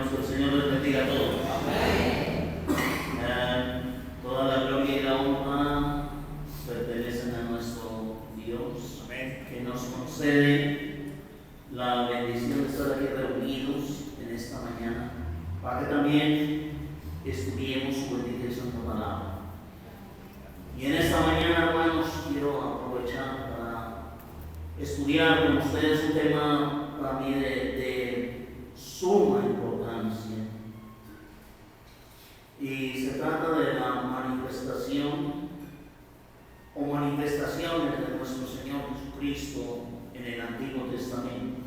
hermanos, que el Señor les bendiga a todos. Toda la gloria y la honra pertenecen a nuestro Dios, que nos concede la bendición de estar aquí reunidos en esta mañana, para que también estudiemos su bendita y santa palabra. Y en esta mañana, hermanos, quiero aprovechar para estudiar con ustedes un tema para mí de suma importancia. Y se trata de la manifestación o manifestaciones de nuestro Señor Jesucristo en el Antiguo Testamento.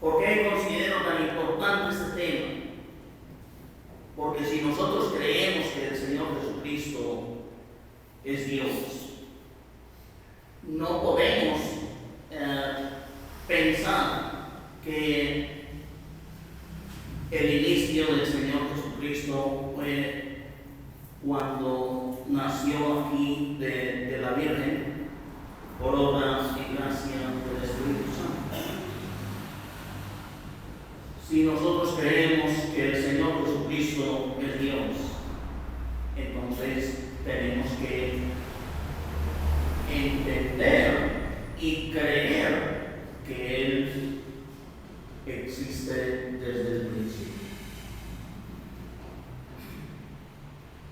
¿Por qué considero tan importante este tema? Porque si nosotros creemos que el Señor Jesucristo es Dios, no podemos pensar que el inicio del Señor Jesucristo fue cuando nació aquí de la Virgen por obra y gracia del Espíritu Santo. Si nosotros creemos que el Señor Jesucristo es Dios, entonces tenemos que entender y creer que Él existe desde el principio.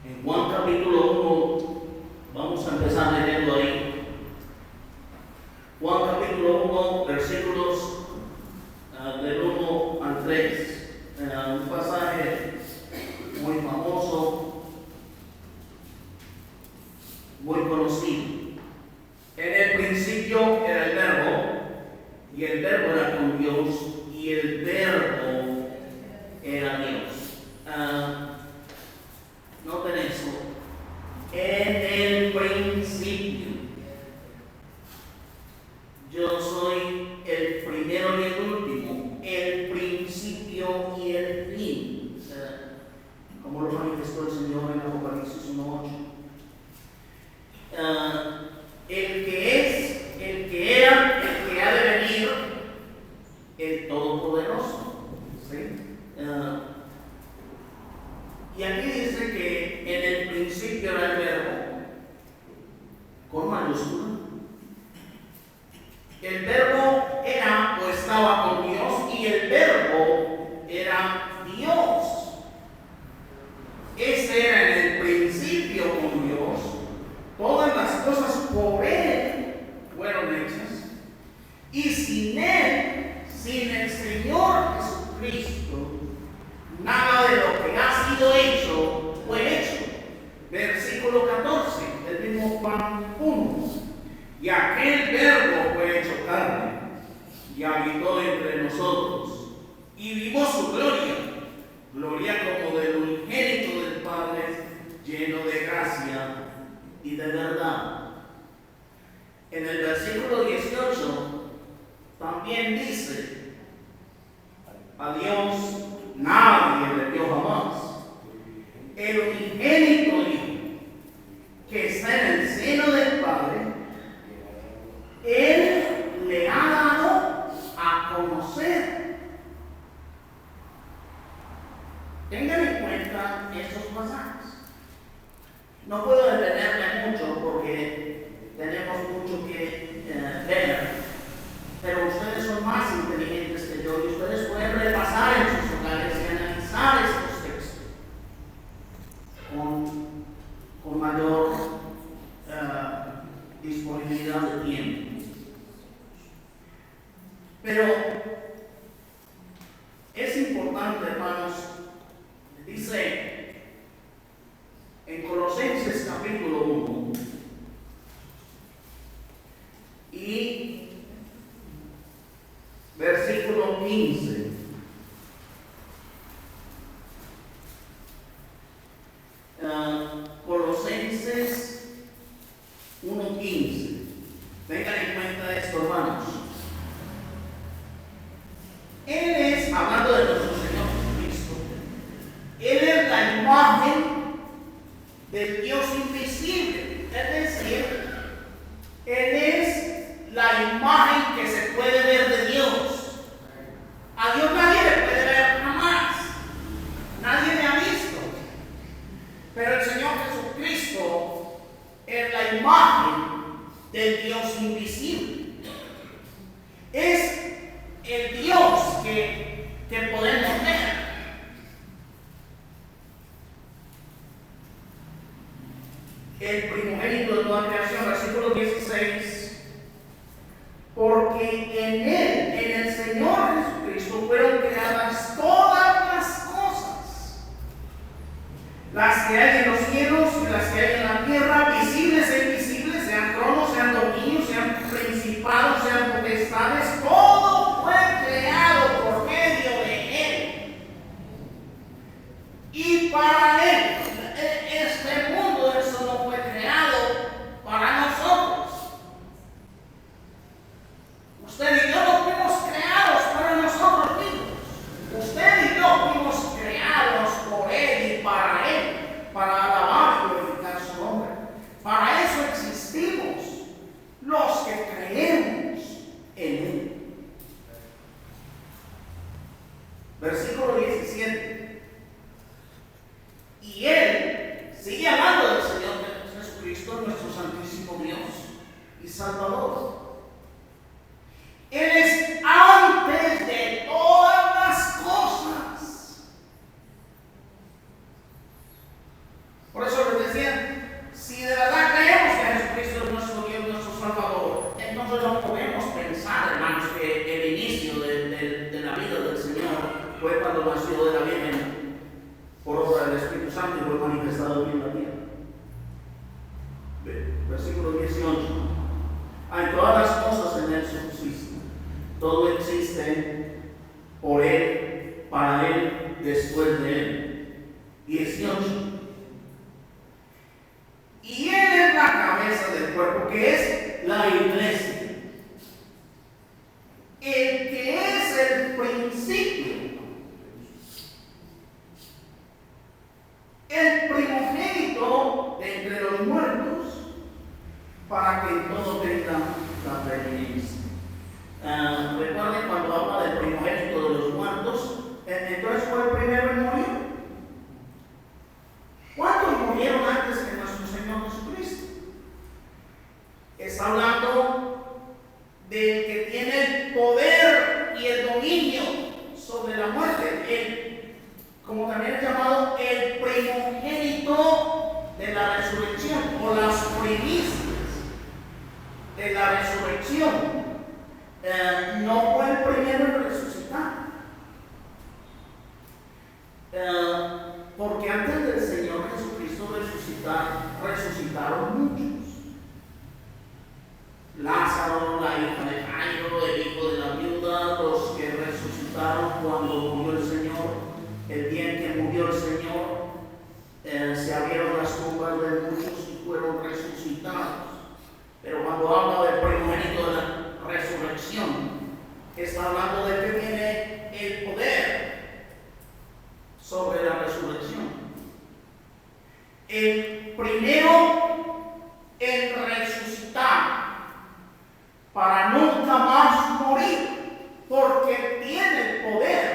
En Juan capítulo 1, vamos a empezar leyendo ahí. Juan capítulo 1, versículos del 1 al 3, un pasaje muy famoso, muy conocido. En el principio era el Verbo, y el Verbo era con Dios, y el Verbo era Dios. Noten eso. En el principio. Yo soy el primero y el último, el principio y el fin. Como lo manifestó el Señor en Apocalipsis 1:8. El que es, el que era, el que ha de venir, el Todopoderoso. ¿Sí? Y aquí dice que en el principio era el Verbo, con mayúscula. El Verbo era o estaba con Dios, y el Verbo era Dios. Ese era en el principio con Dios. Todas las cosas por Él fueron hechas. Y sin Él, sin el Señor Jesucristo, nada de lo que ha sido hecho fue hecho. Versículo 14, del mismo Juan 1. Y aquel Verbo fue hecho carne y habitó entre nosotros, y vimos su gloria, gloria como del unigénito del Padre, lleno de gracia y de verdad. En el versículo 18 también dice: a Dios nadie le dio jamás. El unigénito Hijo, que está en el seno del Padre, Él le ha dado a conocer. Tengan en cuenta estos pasajes. No puedo detenerme mucho porque tenemos mucho que ver, pero ustedes son más inteligentes que yo, y ustedes pueden repasar en sus hogares y analizar estos textos con mayor disponibilidad de tiempo. Pero es importante, hermanos, dice en Colosenses capítulo 1 y versículo 15. Colosenses 1:15. Tengan en cuenta esto, hermanos. Él es, hablando de nuestro Señor Jesucristo, Él es la imagen del Dios invisible. Es decir, Él es la imagen que se puede ver de Dios. A Dios Versículo 17. Y él sigue hablando del Señor Jesucristo, nuestro Santísimo Dios y Salvador. Él es antes de todas las cosas. Por eso les decía, si de verdad creemos que Jesucristo es nuestro Dios, nuestro Salvador, entonces no podemos pensar, hermanos, que el inicio de la vida del Señor fue cuando nació de la Virgen por obra del Espíritu Santo y fue manifestado en la tierra. Versículo 18. Hay todas las cosas en él subsisten. Todo existe por él, para él, después de él. 18. Y él es la cabeza del cuerpo, que es la iglesia. El que es el principio, el primogénito de entre los muertos, para que en todo tenga la preeminencia. Recuerden cuando habla del primogénito de los muertos, entonces fue el primero en morir. ¿Cuántos murieron antes que nuestro Señor Jesucristo? Está hablando del que tiene el poder y el dominio sobre la muerte, como también es llamado el primogénito de la resurrección, o las primicias de la resurrección. No fue el primero en resucitar, porque antes del Señor Jesucristo resucitaron muchos. Lázaro, la hija de Jairo, el hijo de la viuda, los que resucitaron cuando murió el Señor. El día en que murió el Señor, se abrieron las tumbas de muchos y fueron resucitados. Pero cuando habla del primogénito de la resurrección, está hablando de que tiene el poder sobre la resurrección. El primero en resucitar para nunca más morir, porque tiene el poder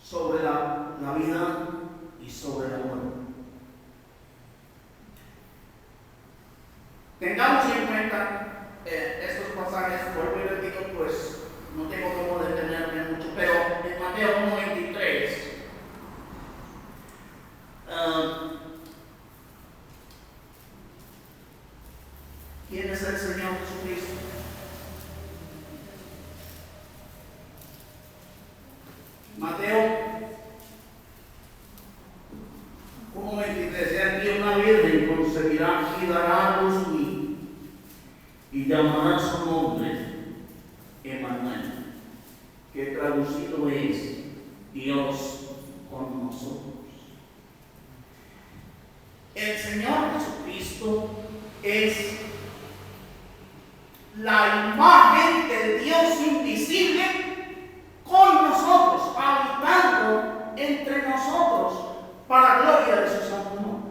sobre la vida y sobre la muerte. Tengamos en cuenta estos pasajes, vuelvo y les digo, pues no tengo cómo detenerme mucho, pero en Mateo 1:23, ¿quién es el Señor Jesucristo? Mateo 1:23, aquí una virgen concebirá y dará a luz y llamará su nombre Emmanuel, que traducido es Dios con nosotros. El Señor Jesucristo es la imagen del Dios invisible con nosotros, habitando entre nosotros para gloria de su santo nombre.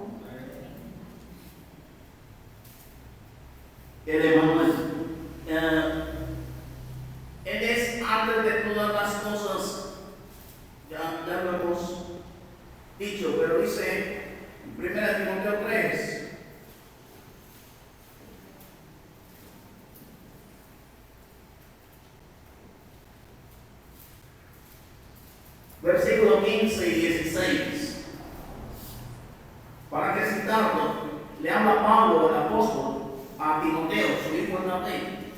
El Emmanuel, Él es antes de todas las cosas, ya lo hemos dicho, pero dice en 1 Timoteo 3, versículos 15 y 16, para que citarlo, le habla Pablo, el apóstol, a Timoteo, su hijo en la ley,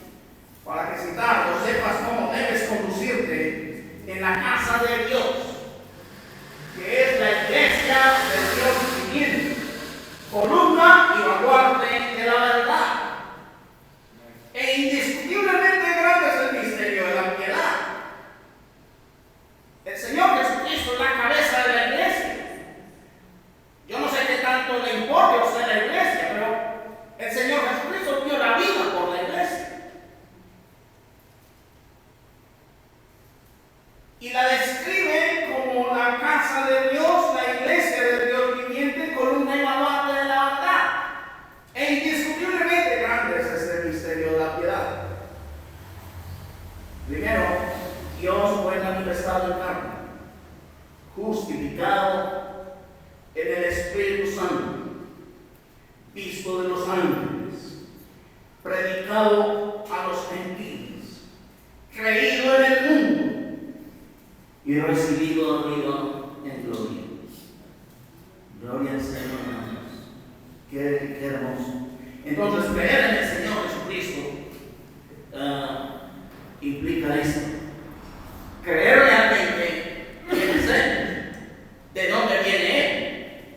para que citarlo, sepas cómo debes conducirte en la casa de Dios, que es la iglesia del Dios viviente, columna y baluarte de la verdad. E indiscutiblemente grande es el misterio de la piedad. El Señor Jesucristo es la cabeza de la iglesia. Yo no sé qué tanto le importa a usted la iglesia, pero el Señor Jesucristo dio la vida por la iglesia. Y la describe como la casa de Dios, la iglesia de Dios viviente, columna y baluarte de la verdad. E indiscutiblemente grande es este misterio de la piedad. Primero, Dios fue manifestado en carne, justificado en el Espíritu Santo, visto de los ángeles, predicado a los gentiles, creído en el mundo y recibido arriba en gloria. Gloria al Señor, hermanos. Qué hermoso. Entonces, creer en el Señor Jesucristo implica esto. Creer realmente quién es Él, de dónde viene Él.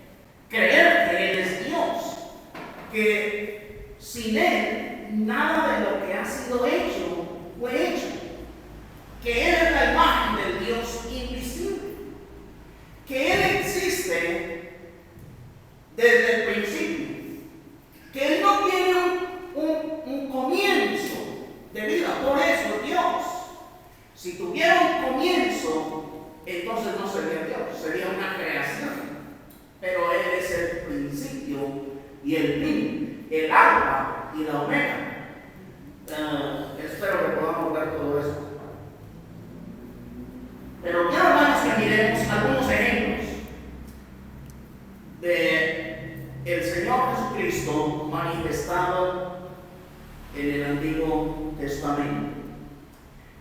Creer que Él es Dios, que sin Él nada de lo que ha sido hecho fue hecho, que Él es la imagen del Dios invisible, que Él existe desde el principio, que Él no tiene un comienzo de vida, por eso Dios. Si tuviera un comienzo, entonces no sería Dios, sería una creación. Pero Él es el principio y el fin, el alfa y la omega. Espero que podamos ver todo eso. Pero quiero, hermanos, que miremos algunos ejemplos de el Señor Jesucristo manifestado en el Antiguo Testamento.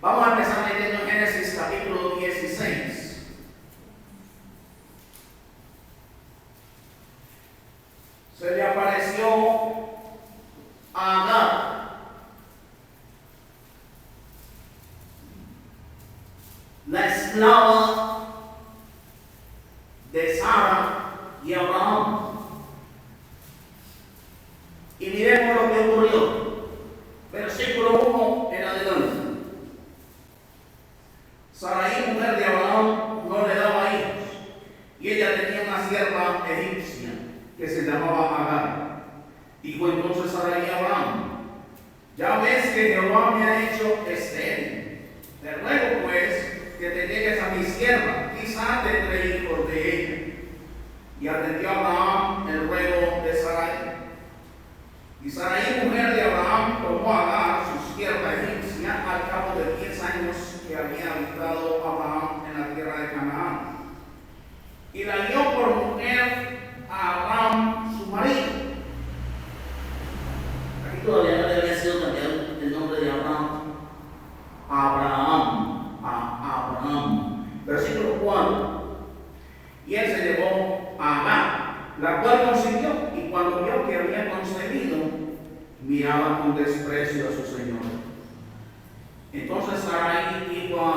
Vamos a empezar leyendo Génesis capítulo 16. Se le apareció a Agar, la esclava de Sara y Abraham. Y miremos lo que ocurrió. Versículo 1 en adelante. Sarai, mujer de Abraham, no le daba hijos, y ella tenía una sierva egipcia que se llamaba Agar. Dijo entonces Sarai a Abraham: ya ves que Jehová me ha hecho estéril. Te ruego pues que te llegues a mi sierva, quizá tendré hijos de ella. Y atendió Abraham el ruego de Sarai. Y Sarai, mujer de Abraham, tomó a Agar, su sierva egipcia, al cabo de 10 años que había habitado Abraham en la tierra de Canaán, y la dio por mujer a Abraham, su marido. Aquí todavía no le había sido cambiado el nombre de Abraham a Abraham. Versículo 4. Y él se llevó a Agar, la cual concibió, y cuando vio que había concebido, miraba con desprecio a su señor. Entonces Sarai dijo a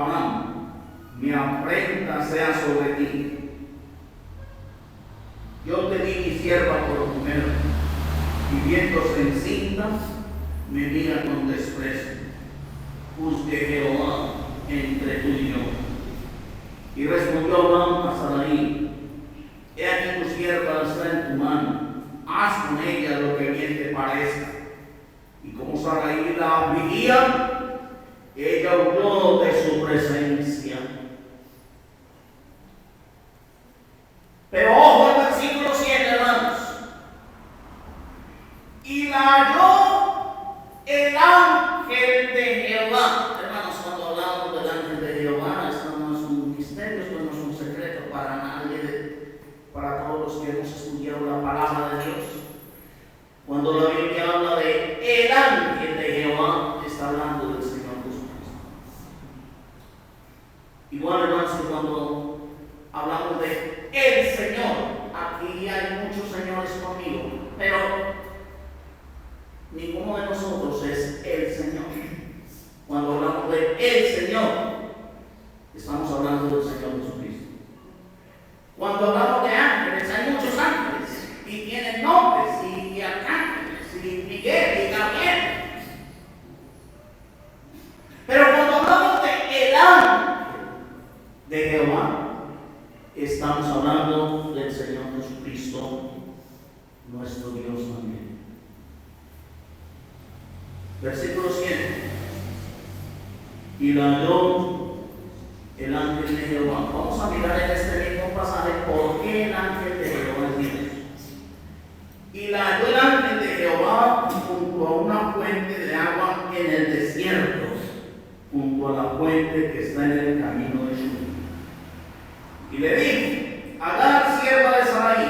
Abraham: mi afrenta sea sobre ti. Yo te di mi sierva por mujer, y viéndose encinta, me mira con desprecio. Juzgue Jehová entre tú y yo. Y respondió Abraham a Sarai: he aquí tu sierva está en tu mano, haz con ella lo que bien te parezca. Y como Sarai la afligía, ella huyó de su presencia. Pero ojo al versículo 7, hermanos. Y la halló el ángel de Jehová. Hermanos, cuando hablamos del ángel de Jehová, esto no es un misterio, esto no es un secreto para nadie, para todos los que hemos estudiado la palabra de Dios. Cuando la Biblia habla de el ángel de Jehová, está hablando del Señor Jesucristo. Igual, hermanos, que cuando hablamos de el Señor, aquí hay muchos señores conmigo, pero ninguno de nosotros es el Señor. Cuando hablamos de el Señor, estamos hablando del Señor Jesucristo. Cuando hablamos de ángeles, hay muchos ángeles y tienen nombres y arcángeles y Miguel y Gabriel. Pero cuando hablamos de el ángel de Jehová, estamos hablando del Señor Jesucristo, nuestro Dios también. Versículo 7. Y la halló el ángel de Jehová. Vamos a mirar en este mismo pasaje por qué el ángel de Jehová es Dios. Y la halló el ángel de Jehová junto a una fuente de agua en el desierto, junto a la fuente que está en el camino de Shur. Y le dijo: Agar, sierva de Sarai,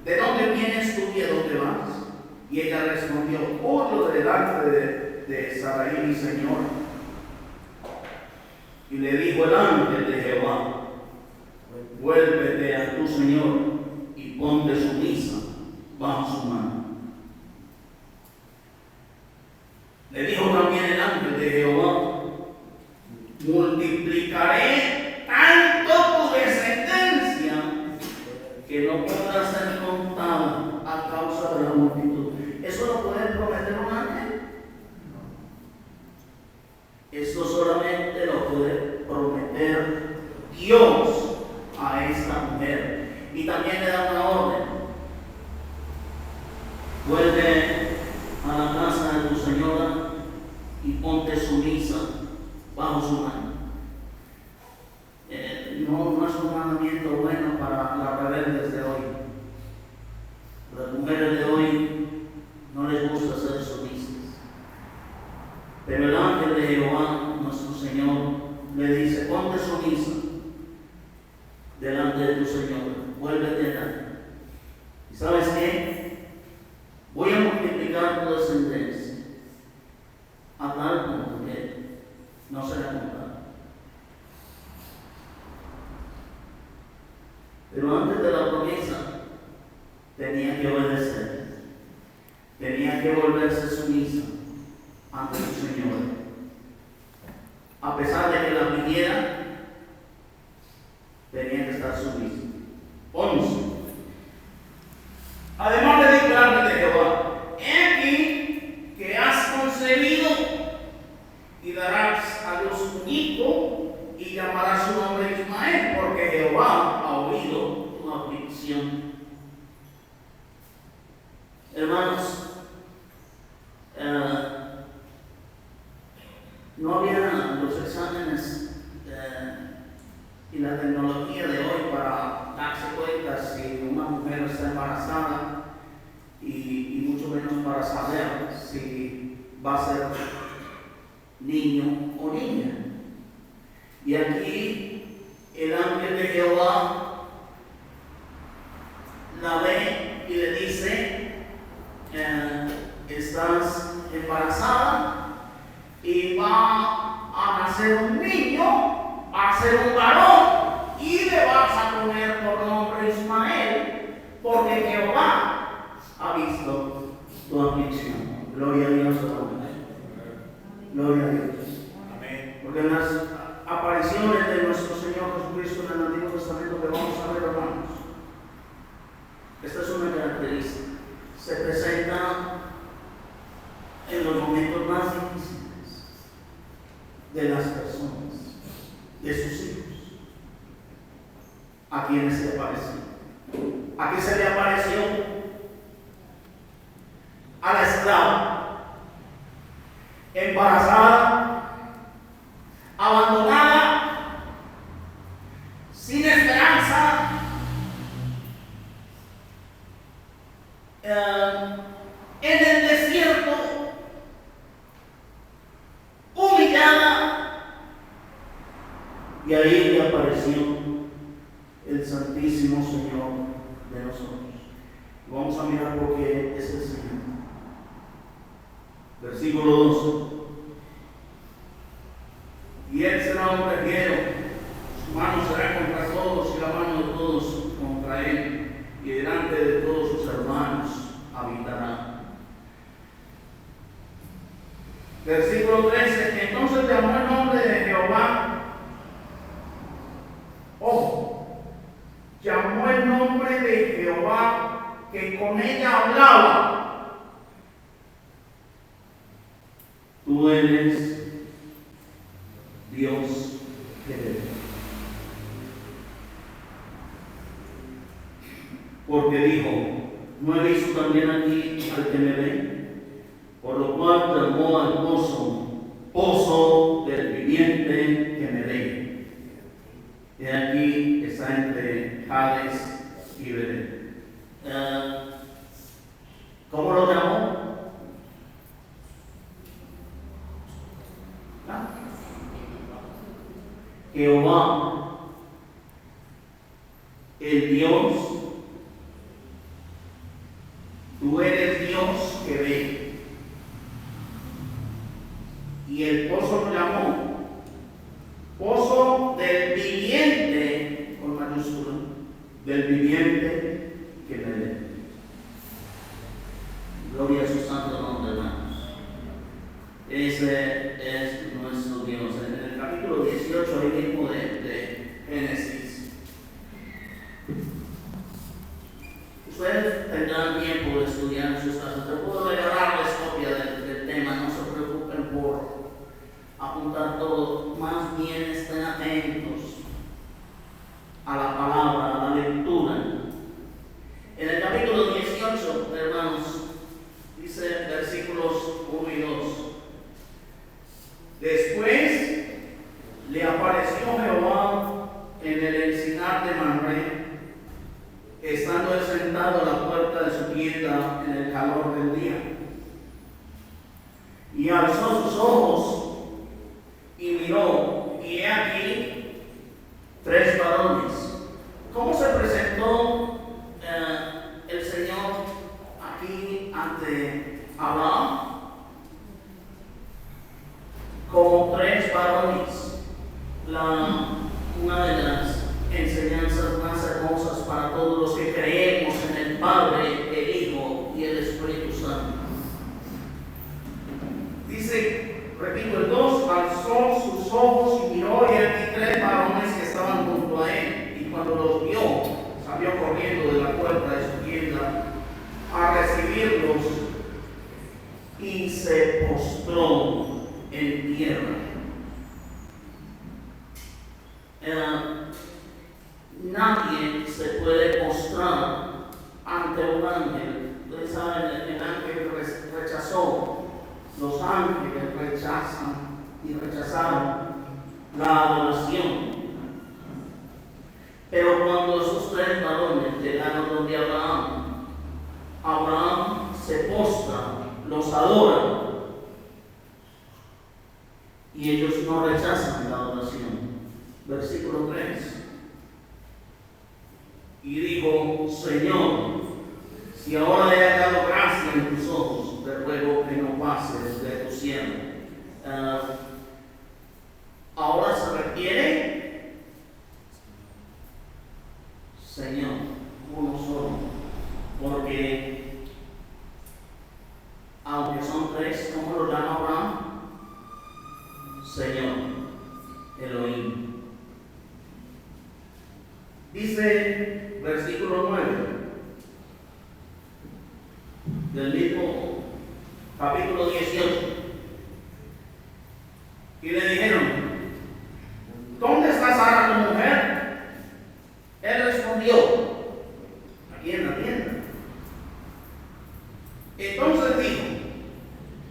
¿de dónde vienes tú y a dónde vas? Y ella respondió: Huyo delante de Sarai, mi señor. Y le dijo el ángel de Jehová: Vuélvete a tu señor y ponte sumisa bajo su mano. Le dijo también el ángel de Jehová: Multiplicaré tanto tu descendencia que no podrá ser contada a causa de la multitud. ¿Eso lo puede prometer un ángel? Esto solamente lo puede prometer Dios a esta mujer. Y también le da una orden: vuelve a la casa de tu señora y ponte sumisa bajo su mano. No es un mandamiento bueno para las rebeldes de hoy. Las mujeres de hoy no les gusta ser sumisas. Pero el ángel de Jehová, nuestro Señor, le dice: ponte sumisa delante de tu Señor, vuélvete a. ¿Y sabes qué? Voy a multiplicar tu descendencia a tal punto que no será contada. Pero antes de la promesa tenía que obedecer, tenía que volverse sumisa ante su Señor. A pesar de que la pidiera, tenía que estar sumisa. 11. Además le dijo el ángel de Jehová: He aquí que has concebido y darás a Dios un hijo y llamarás su nombre Ismael, porque Jehová ha oído tu aflicción. Hermanos, no había los exámenes y la tecnología de hoy para darse cuenta si una mujer está embarazada y mucho menos para saber si va a ser niño o niña. Y aquí el ángel de Jehová la ve y le dice: estás embarazada y va a nacer un niño, va a ser un varón, y le vas a poner por nombre Ismael, porque Jehová ha visto tu aflicción. Gloria a Dios. Gloria a Dios. Amén. Porque en las apariciones de nuestro Señor Jesucristo en el Antiguo Testamento que vamos a ver, hermanos, esta es una característica. Se presenta en los momentos más difíciles de las personas, de sus hijos. ¿A quiénes se le apareció? ¿A qué se le apareció? A la esclava, embarazada, abandonada, sin esperanza, en el desierto, humillada, y ahí le apareció el Santísimo Señor de nosotros. Vamos a mirar por qué es el Señor. Versículo 12. Y él será un guerrero, su mano será contra todos y la mano de todos contra él, y delante de todos sus hermanos habitará. Versículo 13. Entonces llamó el nombre de Jehová. Ojo, llamó el nombre de Jehová que con ella hablaba: tú eres Dios que ve. Porque dijo: no he visto también aquí al que me ve, por lo cual llamó al pozo del viviente que me ve. Y aquí está entre Hades y Belén. ¿Cómo lo llamó? Jehová, el Dios, tú eres Dios que ve. Y el pozo lo llamó pozo del viviente, con mayúscula, del viviente que me ve. Gloria a su santo nombre, hermanos. Ese es nuestro Dios. En el capítulo 18 ahí mismo de Génesis, ustedes tendrán tiempo de estudiar en sus casas. Te puedo regalarles copia del tema, no se preocupen por apuntar todo, más bien estén atentos a la palabra, a la lectura. En el capítulo 18, hermanos, dice versículos 1 y 2. Después le apareció Jehová en el encinar de Mamre, estando él sentado a la puerta de su tienda en el calor del día. Y alzó sus ojos y miró, y he aquí 3 varones. ¿Cómo se presentó el Señor aquí ante Abraham? Como 3 varones. Una de las enseñanzas más hermosas para todos los que creemos en el Padre, el Hijo y el Espíritu Santo. Dice, repito, el 2, alzó sus ojos y miró, y aquí 3 varones que estaban junto a él, y cuando los vio, salió corriendo de la puerta de su tienda a recibirlos y se postró en tierra. Nadie se puede postrar ante un ángel. Ustedes saben, el ángel rechazó. Los ángeles rechazan y rechazaron la adoración. Pero cuando esos 3 varones llegaron donde Abraham, Abraham se postra, los adora, y ellos no rechazan la adoración. Versículo 3. Y dijo, Señor, si ahora he hallado gracia en tus ojos, te ruego que no pases de tu siervo. Ahora se requiere, Señor, uno solo, porque aunque son 3, ¿cómo lo llama Abraham? Señor, Elohim. Dice versículo 9 del mismo capítulo 18. Y le dijeron, ¿dónde está Sara tu mujer? Él respondió, aquí en la tienda. Entonces dijo,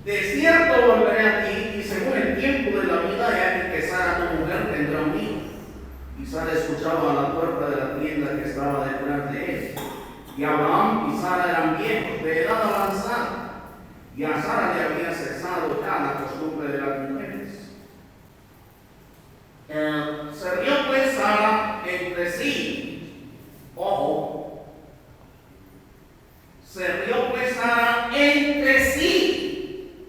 de cierto volveré a ti, y según el tiempo de la vida, ya que Sara tu mujer tendrá un hijo. Y Sara escuchaba a la puerta de la tienda que estaba detrás de él. Y Abraham y Sara eran viejos, de edad avanzada, y a Sara le había cesado ya la costumbre de las mujeres. Se rió pues Sara entre sí. Ojo. Se rió pues Sara entre sí,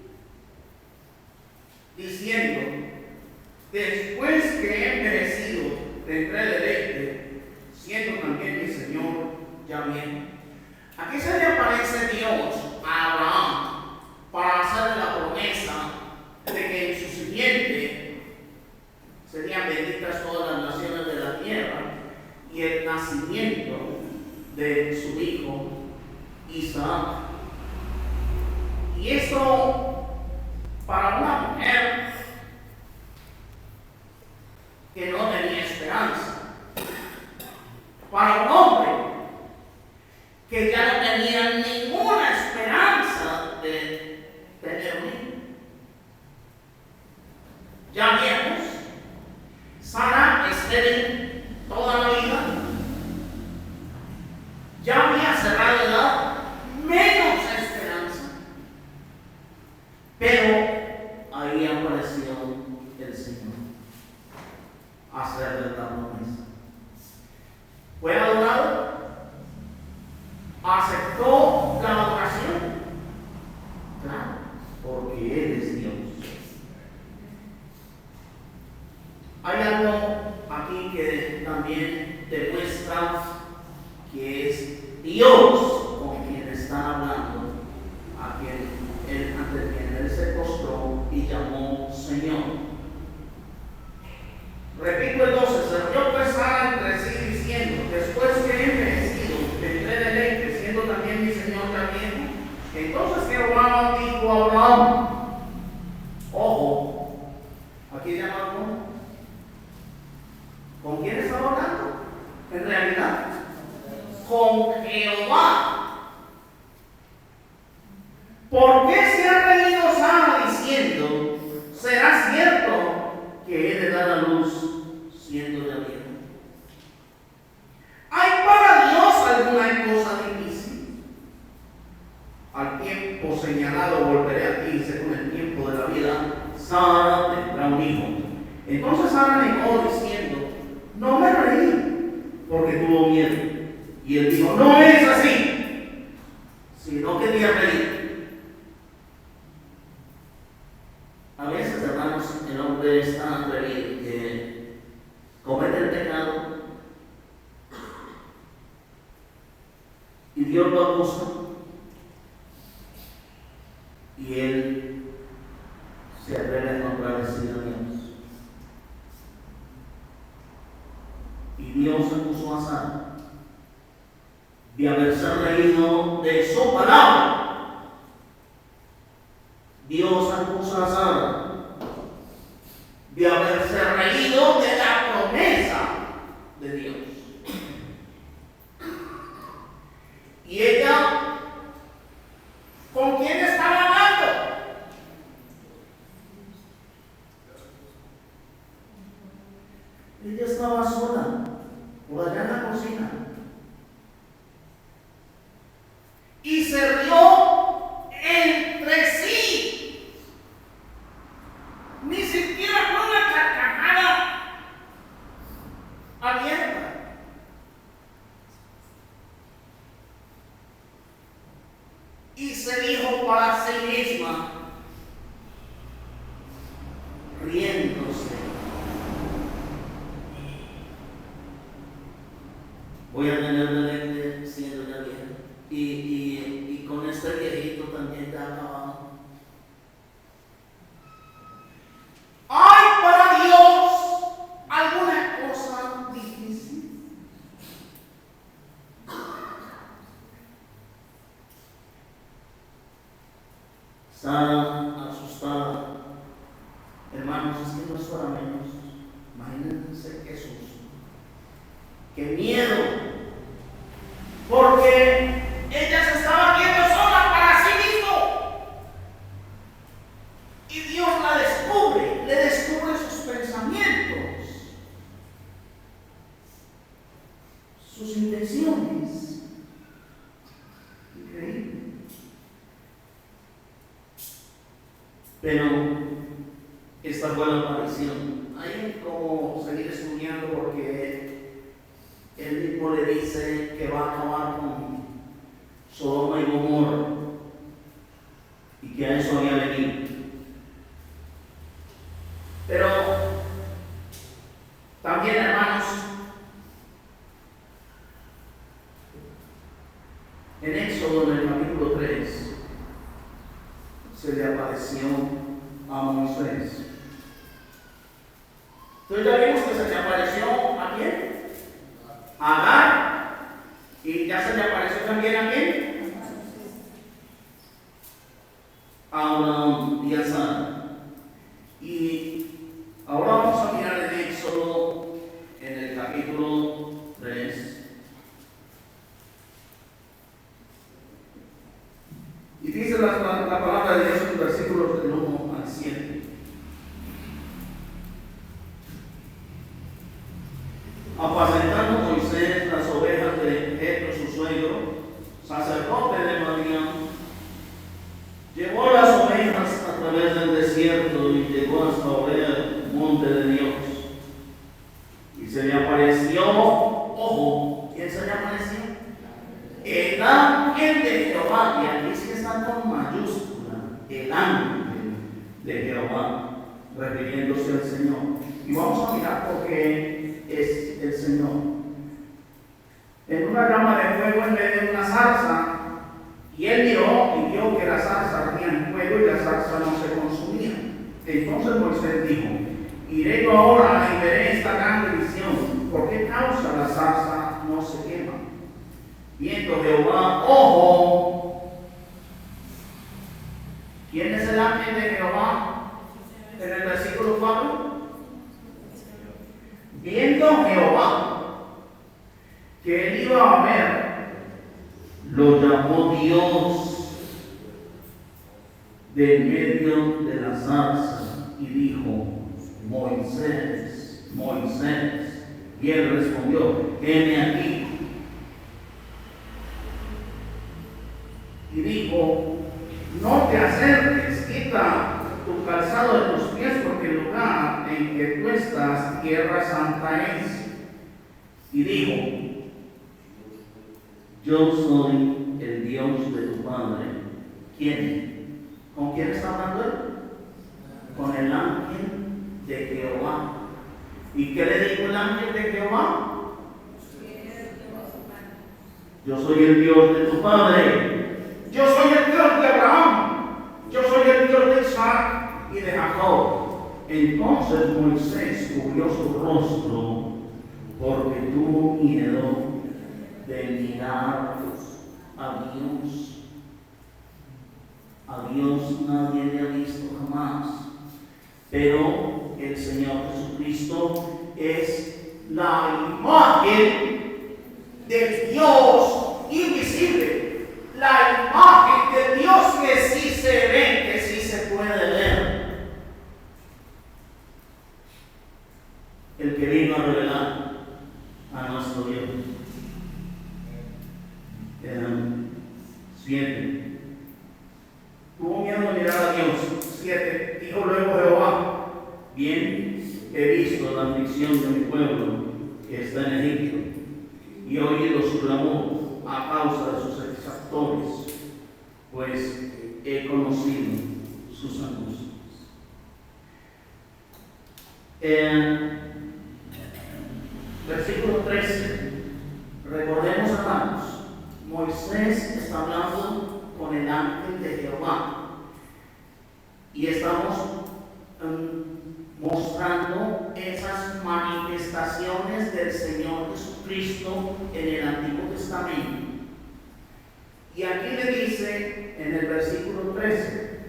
diciendo, después que he envejecido, tendré deleite, siendo también mi Señor ya viejo. Aquí se le aparece Dios a Abraham para hacerle la promesa de que en su simiente serían benditas todas las naciones de la tierra, y el nacimiento de su hijo Isaac. Y esto para una mujer que no tenía esperanza, para un hombre que ya no tenía ninguna esperanza de tener un hijo. Ya viejos, Sara estéril toda la vida, ya había cerrado edad, menos esperanza. Pero ahí apareció el Señor. hacerle la promesa. Fue adorado, aceptó la adoración, claro, porque Él es Dios. Hay algo aquí que también demuestra que es Dios con quien está hablando, ante quien Él se postró y llamó Señor. Repito entonces, se rió pues Sara entre sí diciendo: después que he envejecido, tendré deleite, siendo también mi Señor ya viejo. Entonces Jehová dijo a Abraham, ojo, aquí llama ¿con quién estaba hablando? En realidad, con Jehová. ¿Por qué se ha reído Sara diciendo: será cierto que he de dar a luz siendo ya viejo? ¿Hay para Dios alguna cosa difícil? Al tiempo señalado volveré a ti, según el tiempo de la vida, Sara tendrá un hijo. Entonces Sara negó diciendo: no me reí, porque tuvo miedo. Y él dijo: no es así, sino que quería reír. A veces, hermanos, el hombre está atrevido, que comete el pecado y Dios lo acusa y él se atreve a contradecir a Dios. Y Dios acusó a Sara de haberse reído de su palabra. Dios acusa a Sara de haberse reído de la promesa de Dios. Y ella, ¿con quién estaba hablando? Ella estaba sola, por allá en la cocina. Y se rió entre sí. Ni siquiera fue una carcajada abierta. Y se dijo para sí misma, riéndose: voy a tener deleite siendo ya vieja. Y con este viejito también ya acabado. ¿Hay para Dios alguna cosa difícil? Sara asustada. Hermanos, es que no es para menos. Imagínense qué susto, qué miedo, porque ella se estaba viendo sola para sí mismo. Y Dios la descubre, le descubre sus pensamientos, sus intenciones. Increíble. Pero esta fue la aparición. Hay como seguir estudiando, porque él mismo le dice que va a acabar con Sodoma y Gomorra y que a eso había venido. Pero también, hermanos, en Éxodo, en el capítulo 3, se le apareció a Moisés. Entonces ya vimos que se le apareció ¿a quién? A Agar. Y ya se le apareció también ¿a quién? A Abraham y a Sara. Y ahora vamos a mirar en Éxodo, en el capítulo 3. Y dice la palabra de Dios en versículos del 1 al 7. Apacentando Moisés las ovejas de Jetro, su suegro, sacerdote de Madián, llevó las ovejas a través del desierto y llegó hasta Oreb, monte de Dios. se le apareció, ojo, ¿quién se le apareció? El ángel de Jehová, y aquí sí está con mayúscula, el ángel de Jehová, refiriéndose al Señor. Y vamos a mirar por qué es el Señor. En una llama de fuego en medio de una zarza, y él miró y vio que la zarza ardía en fuego y la zarza no se consumía. Entonces Moisés dijo: iré yo ahora y veré esta gran visión, ¿por qué causa la zarza no se quema? Viendo Jehová, ojo, ¿quién es el ángel de Jehová? En el versículo 4, viendo Jehová que él iba a ver, lo llamó Dios de en medio de la zarza y dijo: Moisés, Moisés. Y él respondió: heme aquí. Y dijo: no te acerques, quita tu calzado de tus pies, porque el lugar en que tú estás, tierra santa es. Y dijo: yo soy el Dios de tu padre. ¿Quién? ¿Con quién está hablando él? Con el ángel de Jehová. ¿Y qué le dijo el ángel de Jehová? Yo soy el Dios de tu padre. Yo soy el Dios de Abraham. Yo soy el Dios de Isaac y de Jacob. Entonces Moisés cubrió su rostro porque tuvo miedo de mirar a Dios. A Dios nadie le ha visto jamás, pero el Señor Jesucristo es la imagen del Dios invisible, la imagen del Dios que sí se ve, que sí se puede ver, el que vino a revelar a nuestro Dios. 7. Tuvo miedo de mirar a Dios. 7. Dijo luego Jehová: bien he visto la aflicción de mi pueblo que está en Egipto, y oído su clamor a causa de sus exactores, pues he conocido sus angustias. Versículo 13. Recordemos, hermanos, Moisés está hablando con el ángel de Jehová y estamos mostrando esas manifestaciones del Señor Jesucristo en el Antiguo Testamento. Y aquí le dice en el versículo 13: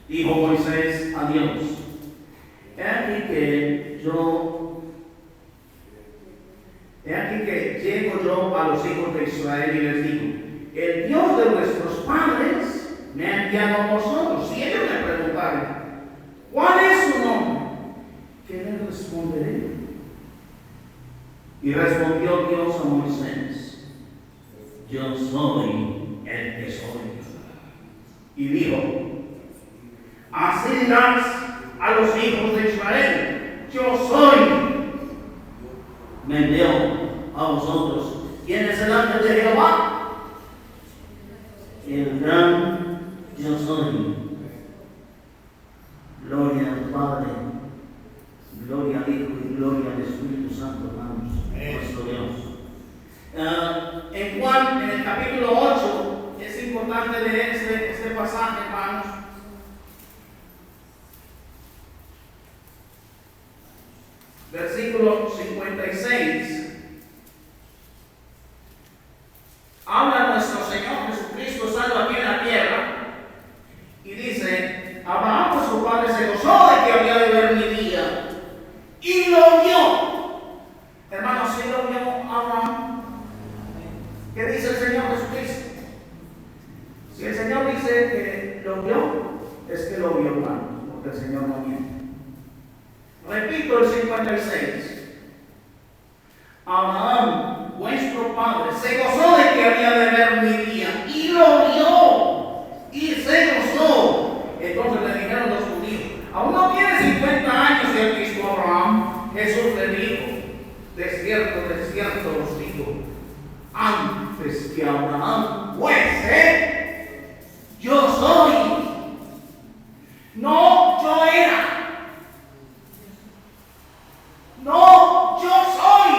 dijo Moisés a Dios: he aquí que llego yo a los hijos de Israel y les digo: el Dios de vuestros padres me ha enviado a vosotros. Y ellos me preguntaron: ¿cuál es su nombre? ¿Qué les responderé? Y respondió Dios a Moisés: yo soy el que soy. Y dijo: así dirás a los hijos de Israel: yo soy, me envió a vosotros. ¿Quién es el ángel de Jehová? El gran yo soy. Gloria al Padre, gloria al Hijo y gloria al Espíritu Santo, hermanos, nuestro Dios. En Juan, en el capítulo 8, es importante leer este pasaje, hermanos. Versículo 56. Habla nuestro Señor Jesucristo estando aquí en la tierra y dice: Abraham vuestro padre se gozó de que había de ver mi día y lo vio. Hermanos, ¿sí lo vio Abraham? ¿Qué dice el Señor Jesucristo? Si el Señor dice que lo vio, es que lo vio, hermano, porque el Señor no miente. Repito el 56. Abraham, vuestro padre, se gozó de que había de ver mi día y lo vio y se gozó. Entonces le dijeron los judíos: aún no tiene 50 años y ha visto a Abraham. Jesús le dijo: de cierto os digo, antes que Abraham fuese, yo soy. No, yo era. No, yo soy.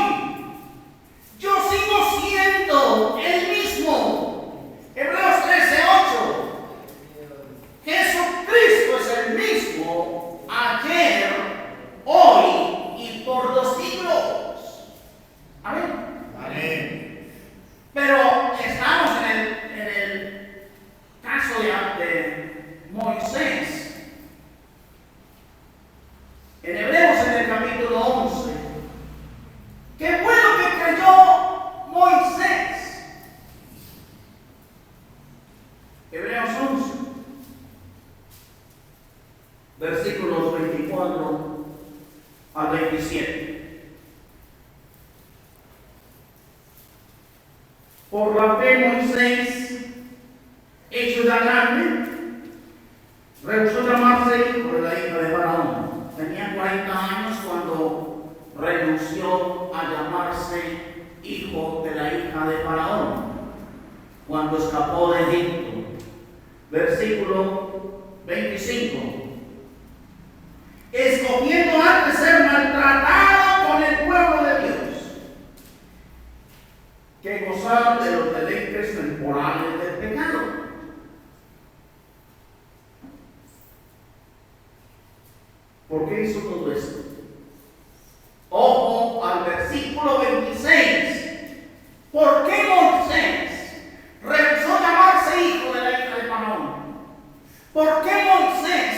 Yo sigo siendo el mismo. Hebreos 13:8. Jesucristo es el mismo ayer, hoy y por los siglos. Amén. Amén. Pero estamos en el caso de Moisés. En Hebreos, en el capítulo 11, ¿qué fue lo que creyó Moisés? Hebreos 11, versículos 24 al 27. Por la fe Moisés, hecho de carne, rehusó llamarse hijo de la hija de Faraón. Tenía 40 años cuando renunció a llamarse hijo de la hija de Faraón, cuando escapó de Egipto. Versículo 25. Escogiendo antes ser maltratado con el pueblo de Dios, que gozar de los deleites temporales del pecado. ¿Por qué hizo todo esto? Ojo al versículo 26. ¿Por qué Moisés rehusó llamarse hijo de la hija de Faraón? ¿Por qué Moisés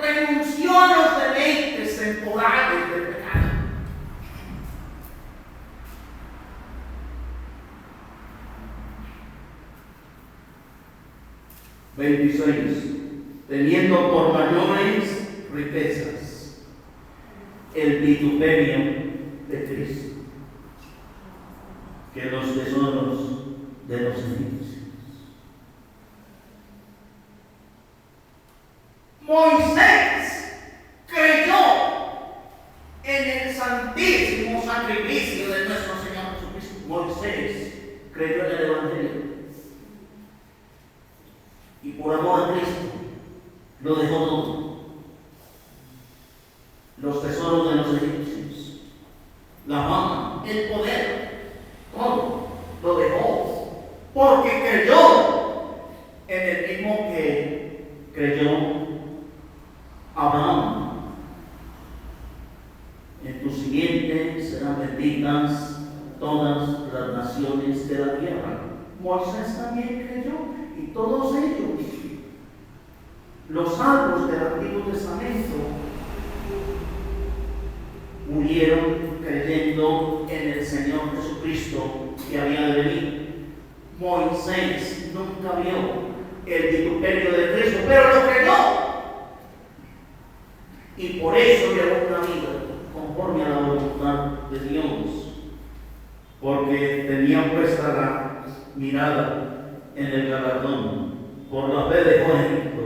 renunció a los deleites temporales del pecado? Teniendo por mayores riquezas el vituperio de Cristo que los tesoros de los egipcios. Moisés creyó en el santísimo sacrificio de nuestro Señor Jesucristo. Moisés creyó en el Evangelio y por amor a Cristo lo dejó todo. Los tesoros de los egipcios, la fama, el poder, todo lo dejó porque creyó en el mismo que creyó Abraham. En tu siguiente serán benditas todas las naciones de la tierra. Moisés también creyó, y todos ellos, los salvos del Antiguo Testamento, murieron creyendo en el Señor Jesucristo que había de venir. Moisés nunca vio el vituperio de Cristo, pero lo creyó. Y por eso llevó una vida conforme a la voluntad de Dios, porque tenía puesta la mirada en el galardón. Por la fe dejó Egipto,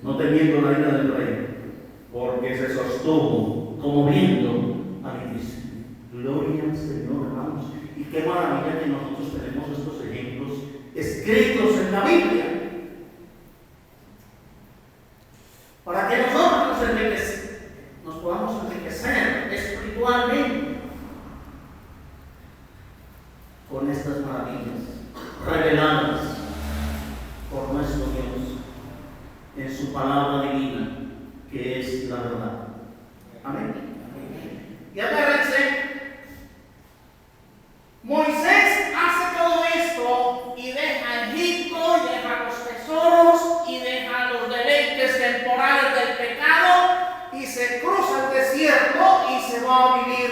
no temiendo la ira del rey, porque se sostuvo como viendo a mi Cristo. Gloria al Señor, hermanos. Y qué maravilla que nosotros tenemos estos ejemplos escritos en la Biblia, para que nosotros nos podamos enriquecer espiritualmente con estas maravillas reveladas por nuestro Dios en su palabra divina, que es la verdad. Amén. Y agárrense. Moisés hace todo esto y deja Egipto, y deja los tesoros, y deja los deleites temporales del pecado, y se cruza el desierto y se va a vivir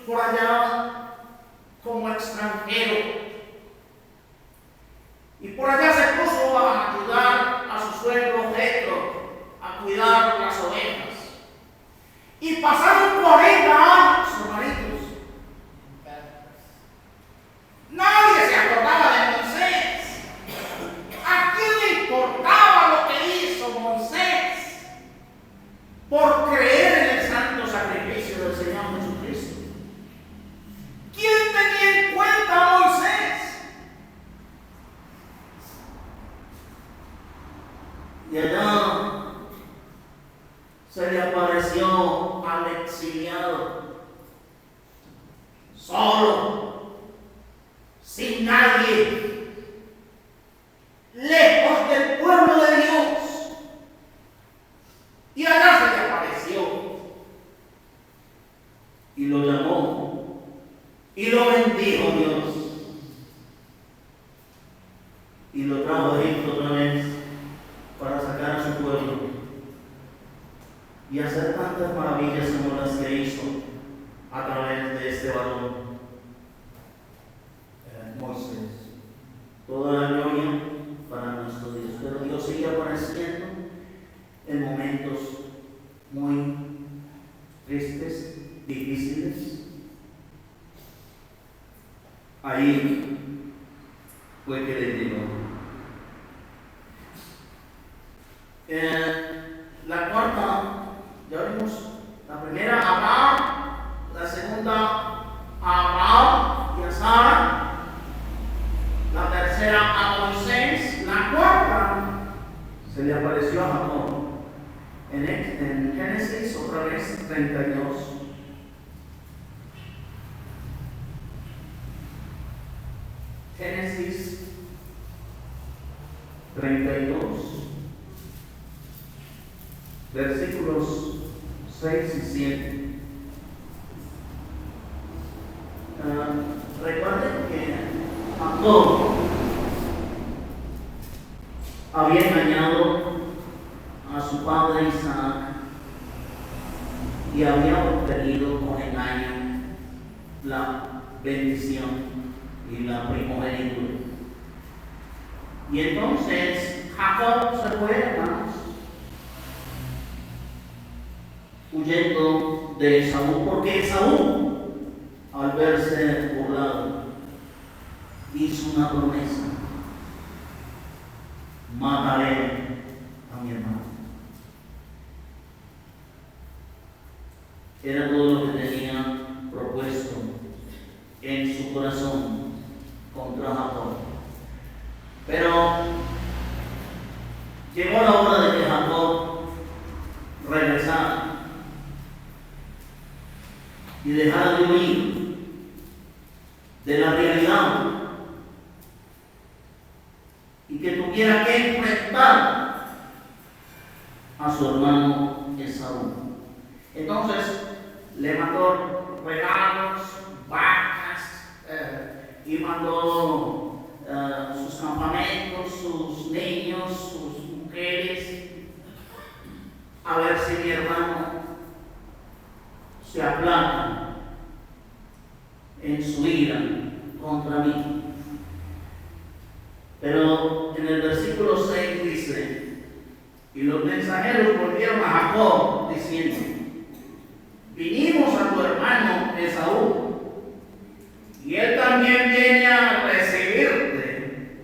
por allá como extranjero. Y por allá se puso a ayudar a su suegro Jetro a cuidar las ovejas. Y pasaron 40 años, hermanitos. Nadie se acordaba de Moisés. ¿A quién le importaba lo que hizo Moisés por creer en el santo sacrificio del Señor Jesucristo? solo, sin nadie, lejos del pueblo de Dios. Y allá se le apareció y lo llamó y lo bendijo Dios y lo trajo a Egipto otra vez para sacar a su pueblo y hacer tantas maravillas como las que hizo a través de este varón, Moisés. Toda la gloria para nuestro Dios. Pero Dios sigue apareciendo en momentos muy tristes, difíciles. Ahí fue que le llegó. La cuarta, ya vimos, la primera Abraham, la segunda Abraham y a Sara, la tercera a Moisés, la cuarta se le apareció a Jacob en Génesis otra vez 32. Génesis 32, versículos 6 y 7. Recuerden que Jacob había engañado a su padre Isaac y había obtenido con engaño la bendición y la primogenitura. Y entonces Jacob se fue, hermanos, huyendo de Esaú, porque Esaú, al verse burlado, hizo una promesa: mataré a mi hermano. Era todo lo que tenía propuesto en su corazón contra Jacob. Pero llegó la hora de que Jacob regresara y dejara de huir de la realidad y que tuviera que enfrentar a su hermano Esaú. Entonces le mandó regalos, vacas, y mandó sus campamentos, sus niños, sus mujeres, a ver si mi hermano se aplaca en su ira contra mí. Pero en el versículo 6 dice: y los mensajeros volvieron a Jacob diciendo: vinimos a tu hermano Esaú, y él también viene a recibirte,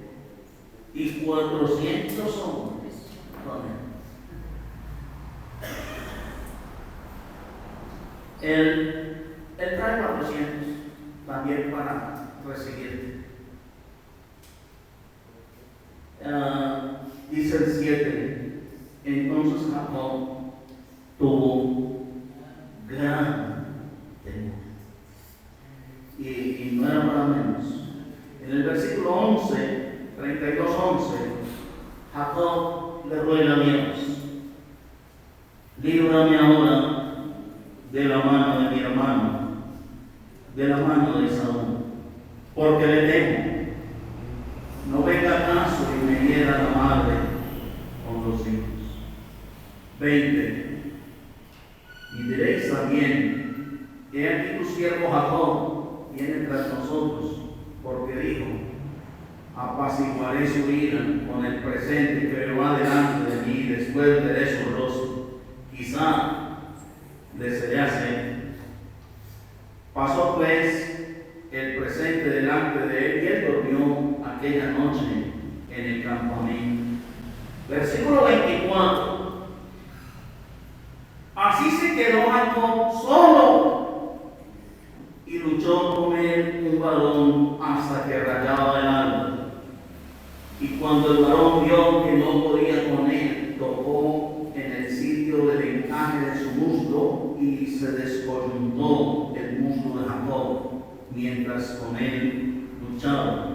y 400 hombres con él. Él trae 400 también para recibirte. Dice el 7: entonces Jacob tuvo gran temor. Y no era para menos. En el versículo 11, 32:11, Jacob le ruega a Dios: líbrame ahora de la mano de mi hermano, de la mano de Esaú, porque le temo. No venga acaso y me hiera la madre con los hijos. 20. Y diréis también: he aquí tu siervo Jacob viene tras nosotros, porque dijo: apaciguaré su ira con el presente que va delante de mí, y después veré su rostro. Quizá le seré hacer. Pasó pues el presente delante de él, y él durmió aquella noche en el campamento. Versículo 24. Así se quedó Jacob solo, y luchó con él un varón hasta que rayaba el alba. Y cuando el varón vio que no podía con él, tocó en el sitio del encaje de su muslo, y se descoyuntó el muslo de Jacob, mientras con él luchaba.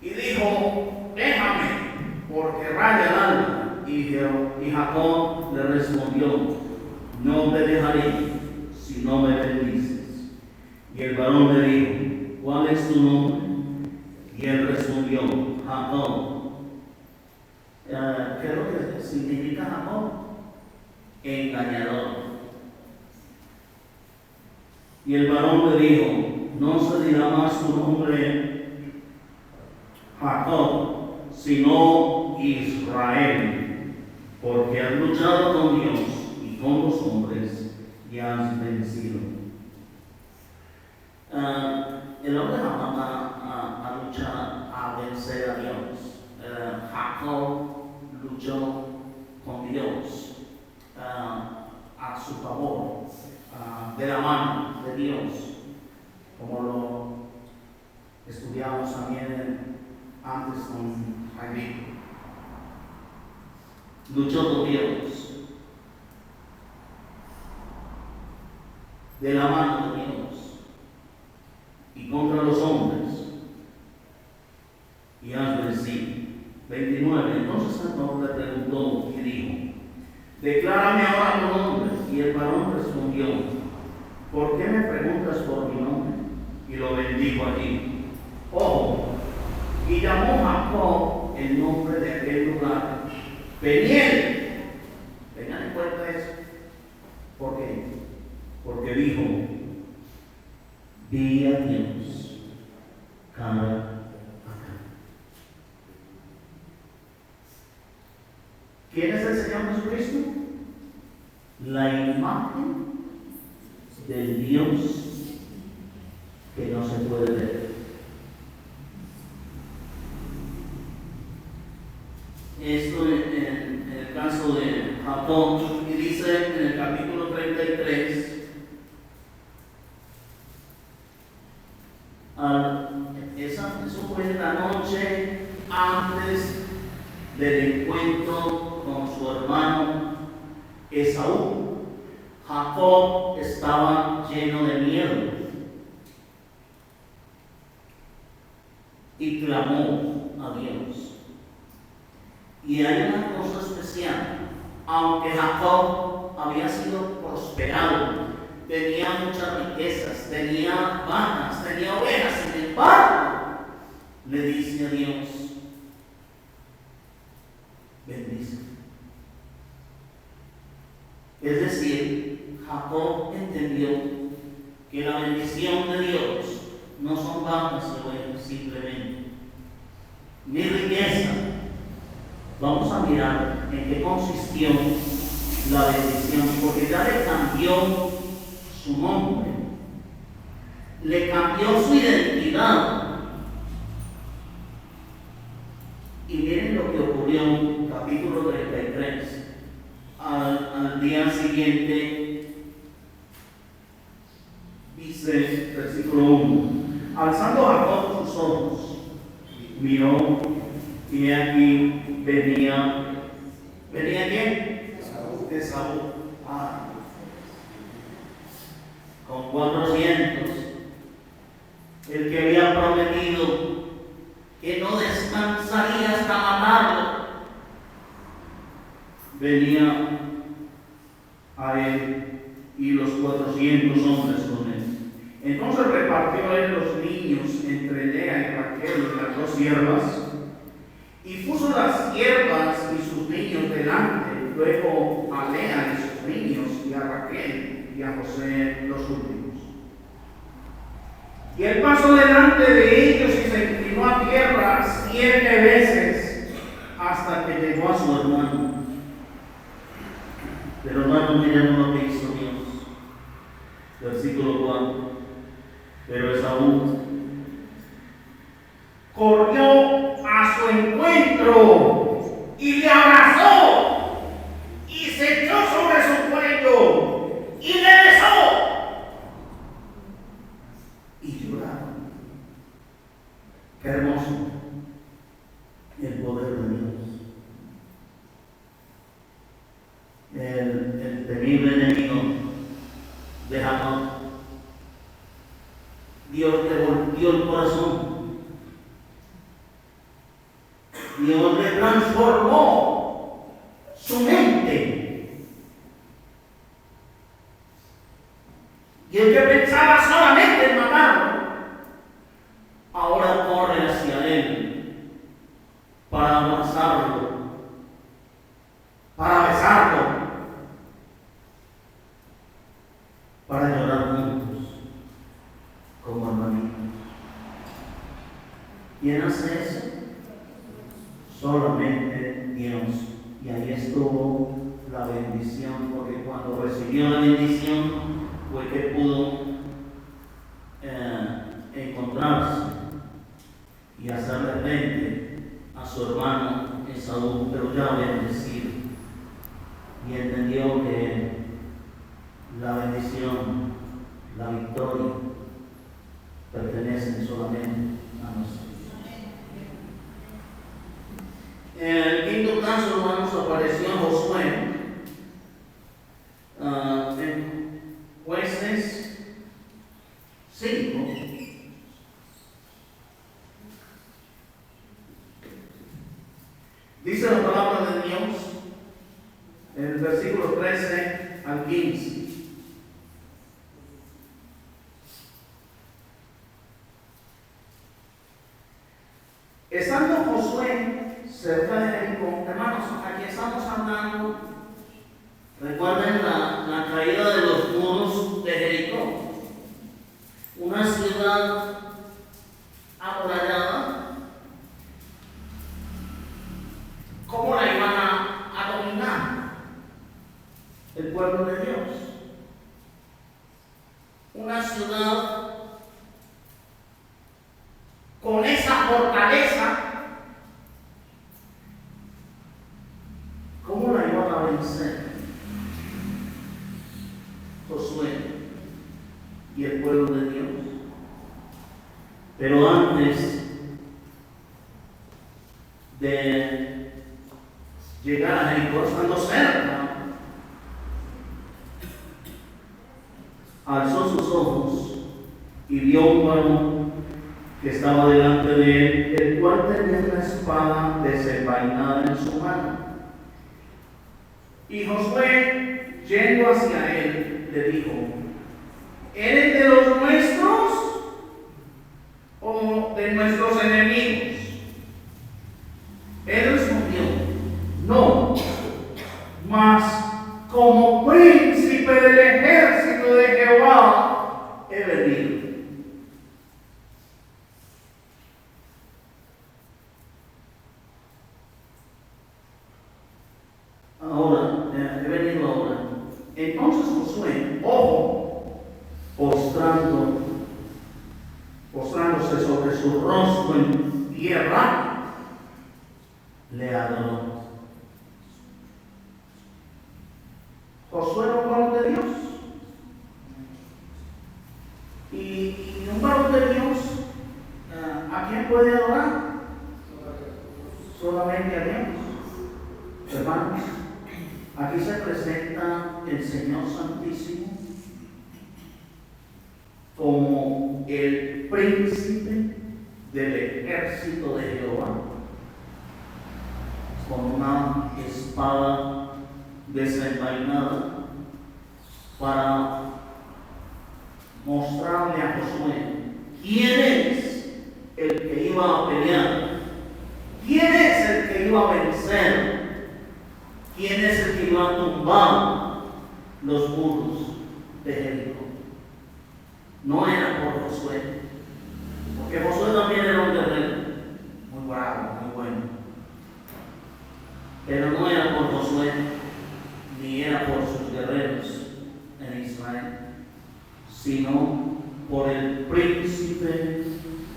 Y dijo, déjame, porque raya el alma. Y Jacob le respondió, no te dejaré si no me bendices. Y el varón le dijo, ¿cuál es tu nombre? Y él respondió, Jacob. ¿Qué es lo que significa Jacob? Engañador. Y el varón le dijo, no se dirá más tu nombre Jacob, sino Israel, porque has luchado con Dios y con los hombres y has vencido. El hombre jamás va a luchar a vencer a Dios. Jacob luchó con Dios a su favor, de la mano de Dios, como lo estudiamos también antes con Jaime. Luchó con Dios, de la mano de Dios, y contra los hombres, y has vencido. 29. Entonces Jacob le preguntó y dijo, declárame ahora tu nombre. Y el varón respondió, ¿por qué me preguntas por mi nombre? Y lo bendijo allí. Ojo, y llamó Jacob el nombre de aquel lugar Peniel. Tengan en cuenta eso. ¿Por qué? Porque dijo, vi a Dios cara a cara. ¿Quién es el Señor Jesucristo? La imagen del Dios que no se puede ver. Esto en el caso de Jacob, y dice en el capítulo 33, eso fue la noche antes del encuentro con su hermano Esaú. Jacob estaba lleno de miedo y clamó a Dios. Y hay una cosa especial, aunque Jacob había sido prosperado, tenía muchas riquezas, tenía vacas, tenía ovejas, sin embargo, le dice a Dios, bendice. Es decir, Jacob entendió que la bendición de Dios no son vacas y ovejas simplemente, ni riqueza. Vamos a mirar en qué consistió la bendición, porque ya le cambió su nombre, le cambió su identidad. Y miren lo que ocurrió en el capítulo 33. Al día siguiente, dice versículo 1, alzando Jacob sus ojos, miró y aquí venía ¿quién? Esaú. Con 400, el que había prometido que no descansaría hasta matarlo, venía a él y los 400 hombres con él. Entonces repartió él los niños entre Lea y Raquel y las 2 siervas, y puso las siervas y sus niños delante, luego a Lea y sus niños, y a Raquel y a José los últimos. Y él pasó delante de ellos y se inclinó a tierra 7 veces hasta que llegó a su hermano. Pero hermano, miren lo que hizo Dios. Versículo 4. Pero Esaú corrió a su encuentro y le abrazó y se echó sobre su cuello y le besó. Y lloraron. Qué hermoso el poder de Dios. El temible enemigo de Jacob Dios le volvió el corazón. Dios le transformó su mente. Y el que pensaba solamente en matarlo, ahora corre hacia él para abrazarlo, para besarlo, para llorar juntos como hermanitos. ¿Quién hace eso? Solamente Dios. Y ahí estuvo la bendición, porque cuando recibió la bendición fue que pudo encontrarse y hacerle frente a su hermano Esaú, pero ya bendecido. Y entendió que la bendición, la victoria, pertenecen solamente a nosotros. En el quinto caso, hermanos, apareció Josué en Jueces 5. Dice la palabra de Dios en el versículo 13 al 15. Estando Josué cerca de Jericó, hermanos, aquí estamos hablando, recuerden la caída de los muros de Jericó, una ciudad amurallada. ¿Cómo la iban a dominar el pueblo de Dios? Una ciudad con esa fortaleza, ¿cómo la iban a vencer Josué y el pueblo de Dios? Pero antes de llegar a Jericó, estando cerca, alzó sus ojos y vio un varón que estaba delante de él, el cual tenía una espada desenvainada en su mano. Y Josué, yendo hacia él, le dijo: ¿eres de los nuestros o de nuestros enemigos? Él respondió: no, mas como príncipe del ejército de Jehová he venido. He venido ahora. Entonces Josué, postrándose sobre su rostro en tierra, le adoró. Josué era un varón de Dios. Y un varón de Dios, ¿a quién puede adorar? Solamente a Dios. Hermanos, aquí se presenta el Señor Santísimo como el príncipe del ejército de Jehová, con una espada desenvainada, para mostrarle a Josué quién es el que iba a pelear, quién es el que iba a vencer, quién es el que iba a tumbar los muros de Jericó. No era por Josué, porque Josué también era un guerrero, muy bravo, muy bueno, pero no era por Josué, ni era por sus guerreros en Israel, sino por el príncipe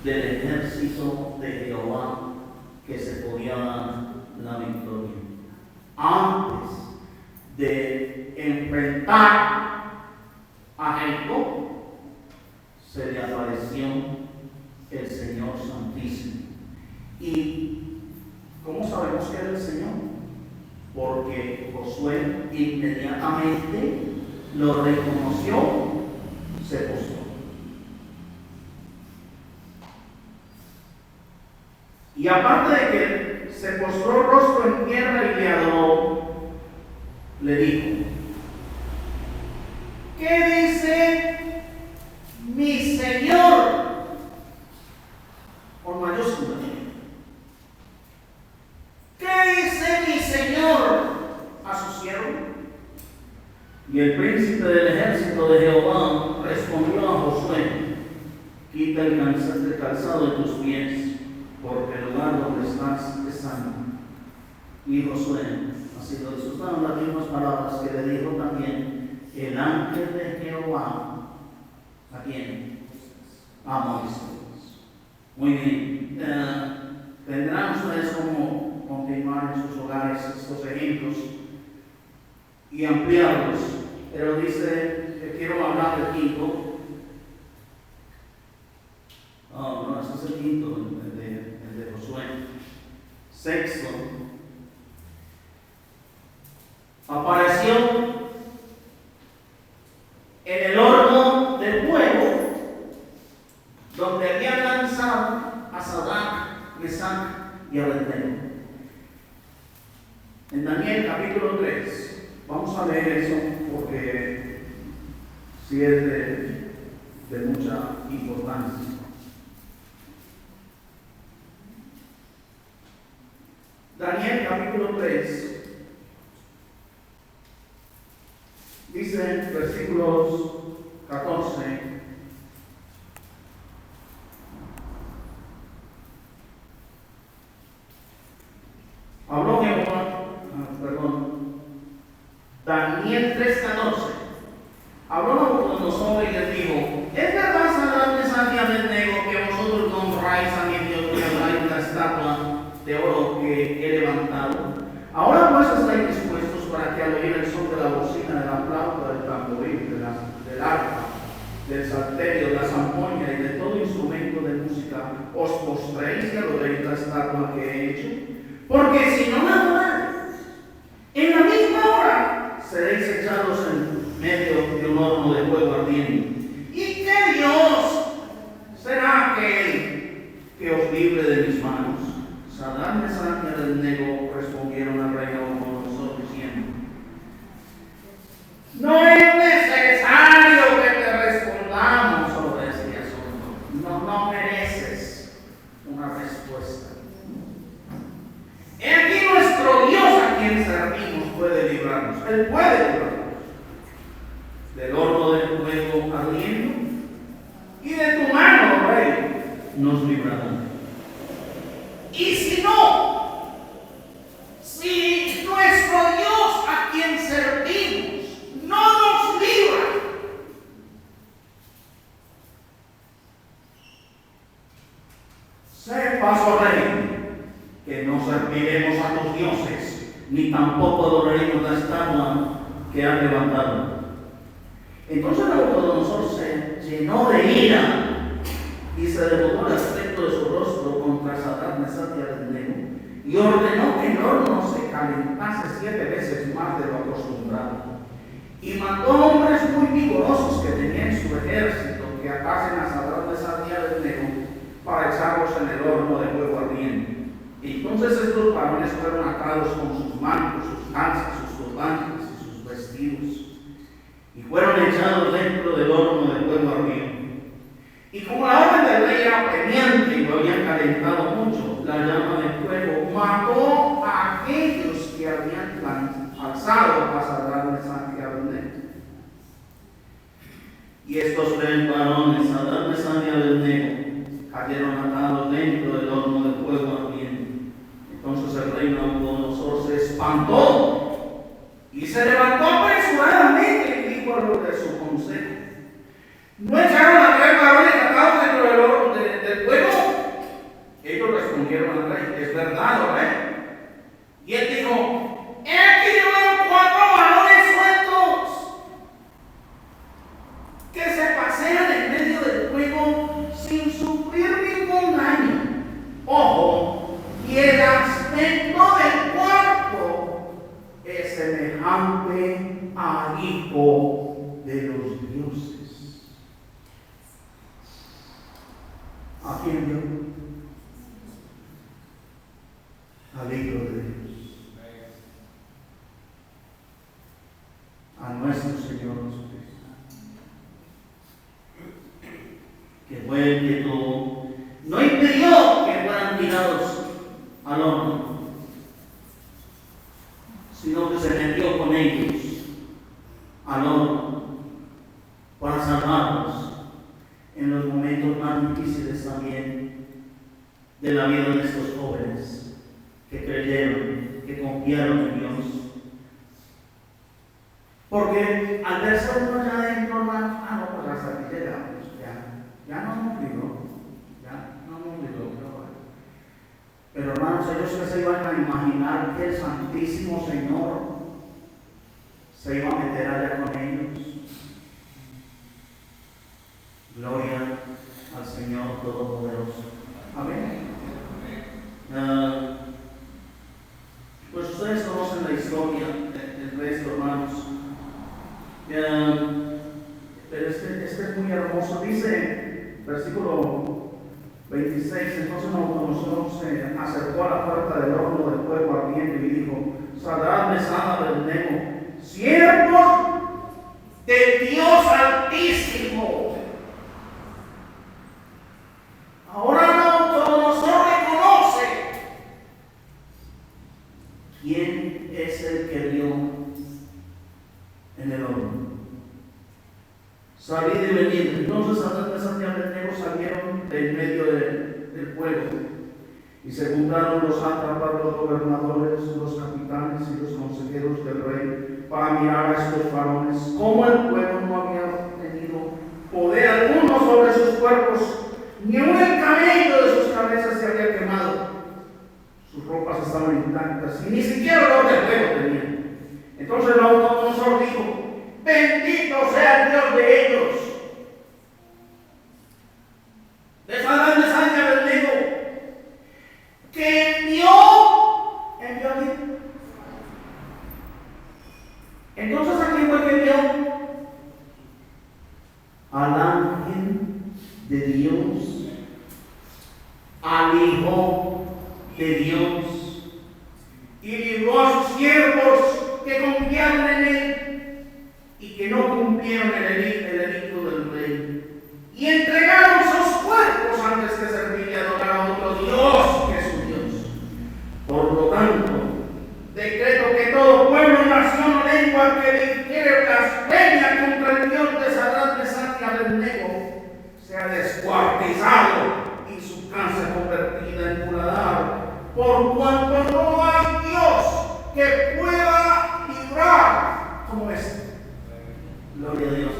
del ejército de Jehová, que se podía dar la victoria. Antes de enfrentar a Jericó, se le apareció el Señor Santísimo. ¿Y cómo sabemos que era el Señor? Porque Josué inmediatamente lo reconoció, se postró. Y aparte de que se postró rostro en tierra y le adoró, le dijo: ¿qué dice mi Señor? Con mayúsculas. ¿Qué dice mi Señor a su siervo? Y el príncipe del ejército de Jehová respondió a Josué: quita el calzado de tus pies, porque el lugar donde estás es santo. Y Josué, así lo disfrutaron las mismas palabras que le dijo también el ángel de Jehová. ¿A quién? A Moisés. Muy bien. Tendrán ustedes cómo continuar en sus hogares estos ejemplos y ampliarlos. Pero dice que quiero hablar del quinto. No, ese es el quinto, el de Josué. Sexto, apareció en el horno de fuego donde habían lanzado a Sadrach, Mesach y Abednego. En Daniel capítulo 3, vamos a leer eso porque sí es de mucha importancia. Daniel capítulo 3, dice versículos 14. Habló Jehová, Daniel 3:14. Habló Nabucodonosor y les dijo: ¿es verdad, Sadrach, Mesach y Abednego, que vosotros no honráis a mi Dios y adoráis la estatua de oro que he levantado? Ahora pues estáis dispuestos para que al oír el son de la bocina, de la flauta, del tamboril, del arpa, del salterio, de la zampoña y de todo instrumento de música, os postréis y adoréis la estatua que he hecho. Porque si no me adoráis, en la misma hora seréis echados en medio de un horno de fuego ardiente. ¿Y qué Dios será aquel que os libre de mis manos? Sadrach, Mesach y Abednego respondieron al rey Nabucodonosor diciendo: no es necesario que te respondamos sobre este asunto. No mereces una respuesta. He aquí nuestro Dios, a quien servimos, puede librarnos. Él puede librarnos del horno del fuego ardiendo, y de tu mano, rey, nos librará. Y si no, si nuestro Dios, a quien servimos, no nos libra, sepas, oh rey, que no serviremos a tus dioses, ni tampoco adoraremos la estatua que has levantado. Entonces Nabucodonosor se llenó de ira y se devotó el aspecto de su rostro contra Sadrach, Mesach y Abednego, y ordenó que el horno se calentase 7 veces más de lo acostumbrado. Y mandó hombres muy vigorosos que tenían en su ejército que atasen a Sadrach, Mesach y Abednego para echarlos en el horno de fuego ardiente. Entonces estos varones fueron atados con sus mantos, sus calzas, sus turbantes y sus vestidos, y fueron echados dentro del horno de fuego ardiente. Y como la orden del rey era apremiante y lo habían calentado mucho, la llama del fuego mató a aquellos que habían alzado a Sadrach, Mesach y Abednego. Y estos 3 varones, Sadrach, Mesach y Abednego, cayeron atados dentro del horno de fuego ardiente. Entonces el rey Nabucodonosor se espantó y se levantó apresuradamente y dijo a los de su consejo: ¿no echaron a 3 varones atados dentro del horno del fuego? Ellos respondieron al rey: es verdad, oh rey. Y él dijo: he aquí yo veo 4 varones sueltos que se pasean en medio del fuego sin sufrir ningún daño. Ojo, y el aspecto del cuerpo es semejante al Hijo de los dioses. ¿A quién vio? que fue el que tuvo, no impidió que fueran tirados al horno, sino que se metió con ellos al horno para salvarlos en los momentos más difíciles también de la vida de estos jóvenes que creyeron, que confiaron en Dios. Porque al verse uno ya dentro, hermano, pues hasta aquí llegamos, ya no hemos vivido, pero hermanos, ellos que se iban a imaginar que el Santísimo Señor se iba a meter allá con ellos. Gloria al Señor Todopoderoso. Amén. Pues ustedes conocen la historia del resto, hermanos. Pero este es muy hermoso. Dice, versículo 26, entonces Nabucodonosor se acercó a la puerta del horno del fuego ardiente y dijo: Sadrach, Mesach y Abednego, siervos del Dios Altísimo. Ahora Nabucodonosor reconoce quién es el que vio en el horno. Salid y venid. Entonces Sadrach, Mesach y Abednego salieron de en medio del fuego, y se juntaron los sátrapas, los gobernadores, los capitanes y los consejeros del rey para mirar a estos varones. Como el fuego no había tenido poder alguno sobre sus cuerpos, ni un cabello de sus cabezas se había quemado, sus ropas estaban intactas y ni siquiera olor de fuego tenían. Entonces Nabucodonosor dijo: bendito sea el Dios de ellos, de Sadrach, Mesach y Abednego, que envió a mí. Entonces, ¿a quién fue que envió? Al ángel de Dios, al Hijo de Dios, y libró a sus siervos que confiaron en él y que no cumplieron el edicto del rey, y entregaron sus cuerpos antes que servir y adorar a otro Dios que es su Dios. Por lo tanto, decreto que todo pueblo, nación o lengua que dijere blasfemia contra el Dios de Sadrach, Mesach y Abednego sea descuartizado y su casa convertida en muladar, por cuanto no hay Dios que pueda librar como este. Gloria a Dios.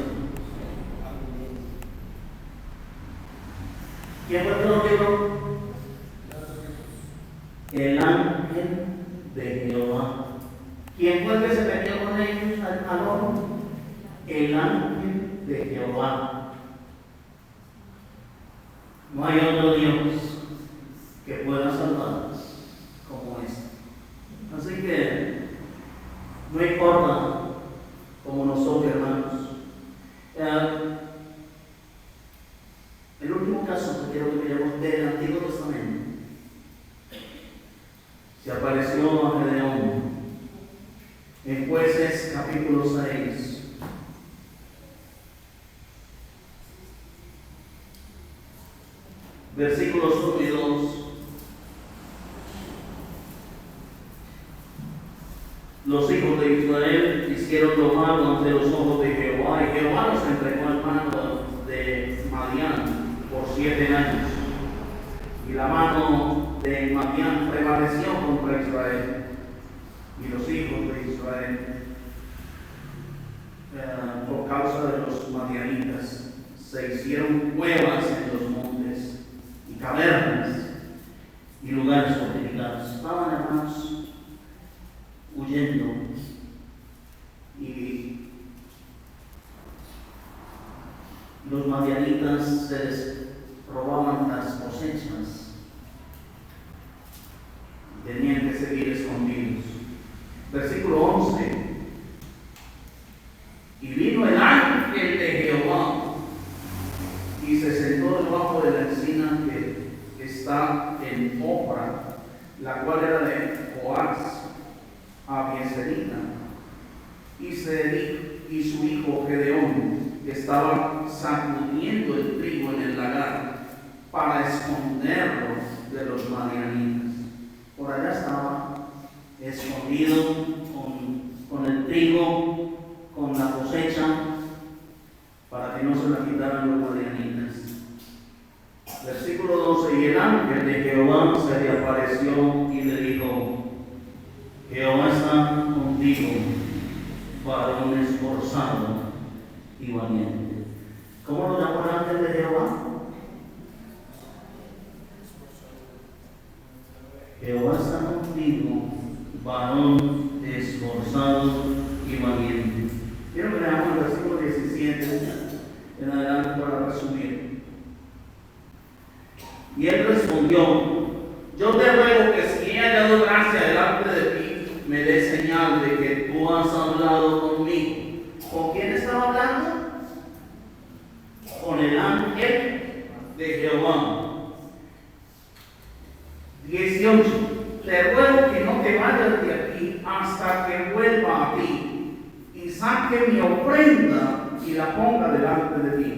¿Quién fue el que lo libró? El ángel de Jehová. ¿Quién fue el que se metió con ellos al horno? El ángel de Jehová. No hay otro Dios que pueda salvarnos como este. Así que no importa como nosotros, hermanos. El último caso que quiero que miremos del Antiguo Testamento. Se apareció a Gedeón en Jueces capítulo 6. Versículos 1 y 2. Los hijos de Israel hicieron lo malo ante los ojos de Jehová, y Jehová los entregó al mano de Madián por 7 años. Y la mano de Madián prevaleció contra Israel. Y los hijos de Israel, por causa de los madianitas, se hicieron cuevas en los montes y cavernas y lugares fortificados. Estaban, hermanos, huyendo, y los madianitas se les robaban las cosechas, tenían que seguir escondidos. Versículo 11. Y vino el ángel de Jehová y se sentó debajo de la encina que está en Ofra, la cual era de Joás Abieserita, y su hijo Gedeón estaba sacudiendo el trigo en el lagar para esconderlo de los madianitas. Por allá estaba escondido con el trigo, con la cosecha, para que no se la quitaran los madianitas. Versículo 12: y el ángel de Jehová se le apareció y le dijo: Jehová está contigo, varón esforzado y valiente. ¿Cómo lo llamó el ángel de Jehová? Jehová está contigo, varón esforzado y valiente. Quiero que leamos el versículo 17 en adelante para resumir. Y él respondió: yo te ruego que si he hallado gracia delante de ti, me dé señal de que tú has hablado conmigo. ¿Con quién estaba hablando? Con el ángel de Jehová. 18. Te ruego que no te vayas de aquí hasta que vuelva a ti y saque mi ofrenda y la ponga delante de ti.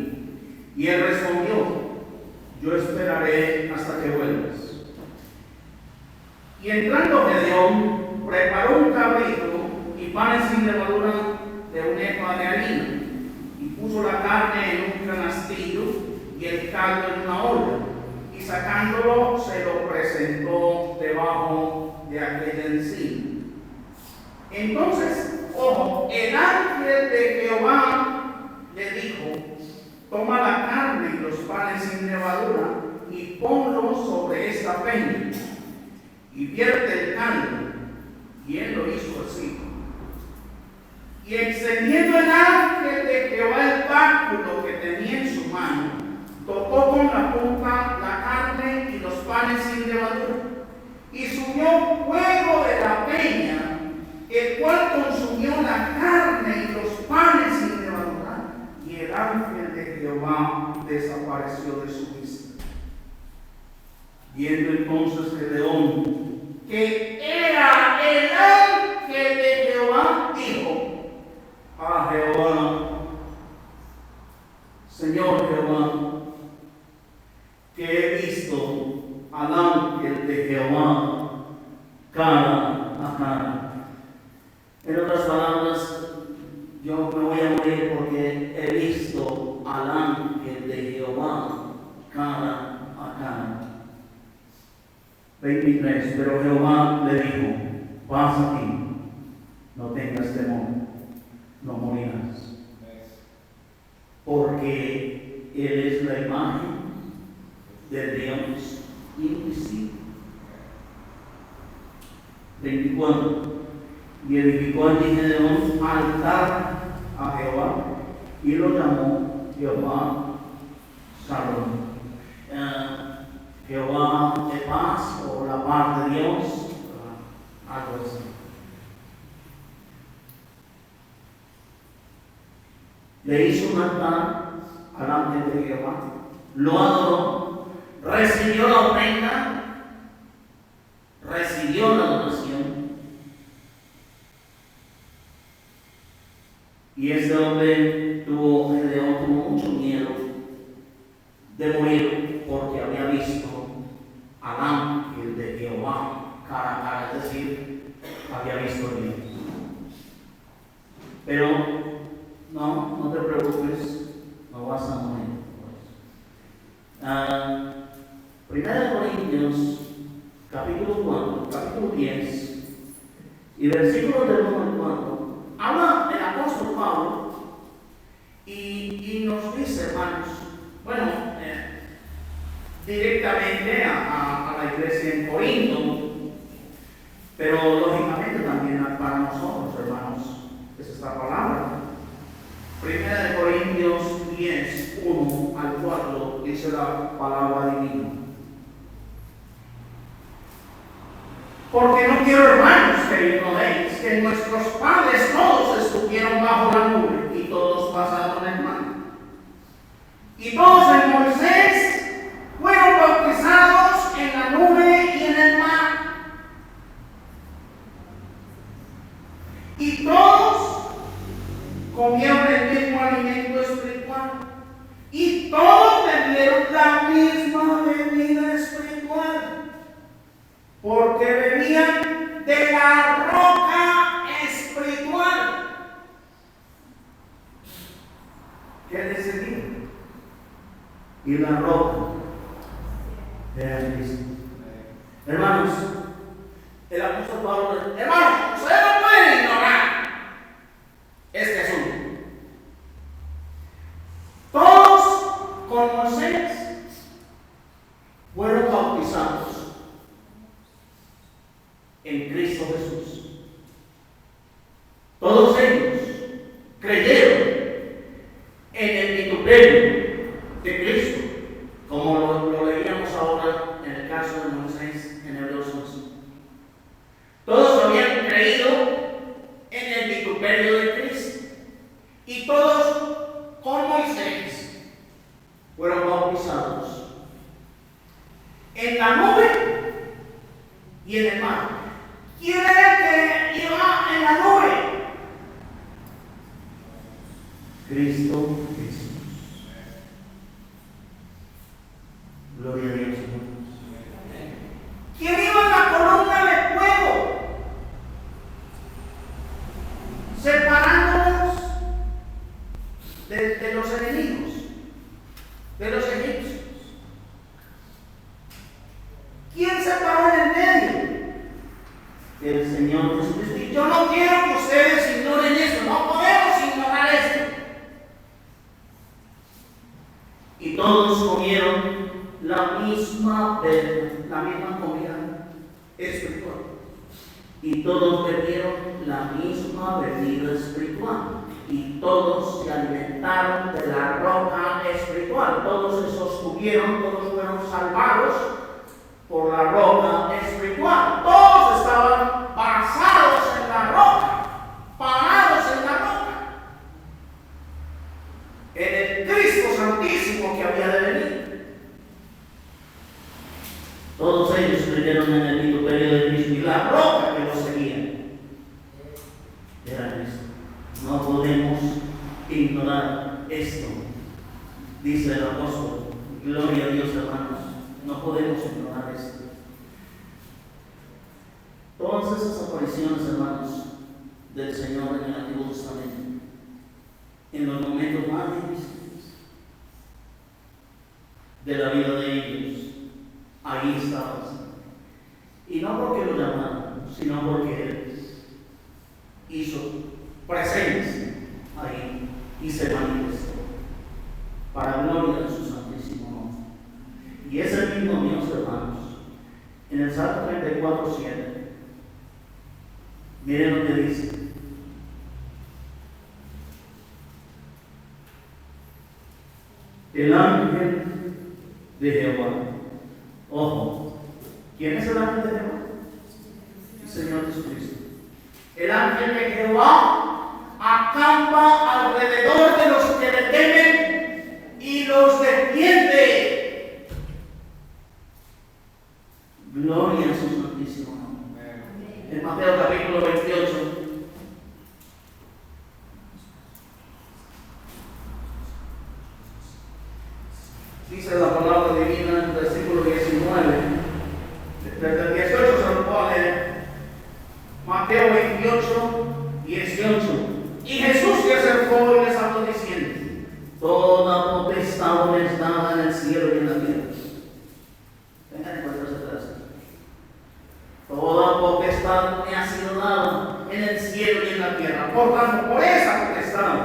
Y él respondió: yo esperaré hasta que vuelvas. Y entrando Gedeón, preparó un cabrito y panes sin levadura de un efa de harina, y puso la carne en un canastillo y el caldo en una olla, y sacándolo se lo presentó debajo de aquella encina. Entonces, ojo, el ángel de Jehová le dijo: toma la carne y los panes sin levadura y ponlos sobre esta peña y vierte el caldo. Y él lo hizo así. Y extendiendo el ángel de Jehová el báculo que tenía en su mano, tocó con la punta la carne y los panes sin levadura, y subió fuego de la peña, el cual consumió la carne y los panes sin levadura, y el ángel de Jehová desapareció de su vista. Viendo entonces Gedeón que era el ángel de Jehová, dijo a Jehová: Señor Jehová, que he visto al ángel de Jehová cara a cara. En otras palabras, yo me voy a morir porque he visto al ángel de Jehová cara a cara. 23. Pero Jehová le dijo: pasa aquí, no tengas temor, no morirás, porque él es la imagen de Dios invisible. 24. Y edificó allí Gedeón altar a Jehová y lo llamó Jehová Salón. Jehová de paz, o la paz de Dios, algo así. Le hizo un altar al ángel de Jehová, lo adoró, recibió la ofrenda, recibió la adoración, y este hombre Gedeón tuvo mucho miedo de morir porque había visto al ángel de Jehová cara a cara, es decir, había visto a Dios. Pero no te preocupes, no vas a morir. Primera de Corintios, capítulo 10, y versículos del 1 al 4, habla el apóstol Pablo y nos dice, hermanos, bueno, directamente a la iglesia en Corinto, pero lógicamente también para nosotros, hermanos, es esta palabra. Primera de Corintios 10, 1 al 4, dice la palabra divina: porque no quiero, hermanos, que ignoréis que nuestros padres todos estuvieron bajo la nube y todos pasaron el mar, y todos en Moisés fueron bautizados en la nube y en el mar, y todos comieron el mismo alimento espiritual, y todos bebieron la misma y la roca era Cristo. Hermanos, el apóstol Pablo dice, hermanos, ustedes no pueden ignorar este asunto. Todos con Moisés fueron bautizados en Cristo Jesús. Todos ellos creyeron en el vituperio de Cristo, como lo leíamos ahora en el caso de Moisés en Hebreos 11. Todos habían creído en el vituperio de Cristo y todos con Moisés fueron bautizados en la nube y en el mar. ¿Quién era el que iba en la nube? Cristo Jesús. Gloria a Dios, hermanos. ¿Quién iba en la columna de fuego? Separándonos de los enemigos, de los egipcios. ¿Quién se paró en el medio? El Señor Jesucristo. Y yo no quiero que ustedes ignoren esto. No podemos ignorar esto. Y todos comieron la misma comida espiritual. Y todos bebieron la misma bebida espiritual. Y todos se alimentaron de la roca espiritual. Todos se sostuvieron, todos fueron salvados por la roca espiritual. Todos estaban basados en la roca, parados en la roca, en el Cristo Santísimo que había de venir. Todos ellos creyeron en el vituperio de Cristo y la roca que los seguía era Cristo. No podemos ignorar esto, dice el apóstol. Gloria a Dios, hermanos. No podemos ignorar esto. Todas esas apariciones, hermanos, del Señor en el Antiguo Testamento, en los momentos más difíciles de la vida de ellos, ahí estaba el Señor. Y no porque lo llamaron, sino porque Él hizo presencia ahí y se manifestó para gloria de su santísimo nombre. Y es el mismo Dios, hermanos, en el Salmo 34:7. Miren lo que dice. El ángel de Jehová. Ojo, ¿quién es el ángel de Jehová? El Señor Jesucristo. El ángel de Jehová acampa alrededor de los que le temen y los defiende. Gloria a su santísimo nombre. En Mateo capítulo 28. Dice la palabra divina en el versículo 19. Desde el 18 se lo puedo leer. Mateo 28:18. Y Jesús se acercó y les habló diciendo: toda potestad me es dada en el cielo y en la tierra. Tengan en cuenta esa frase. Toda potestad me ha sido dada en el cielo y en la tierra. Por tanto, por esa potestad,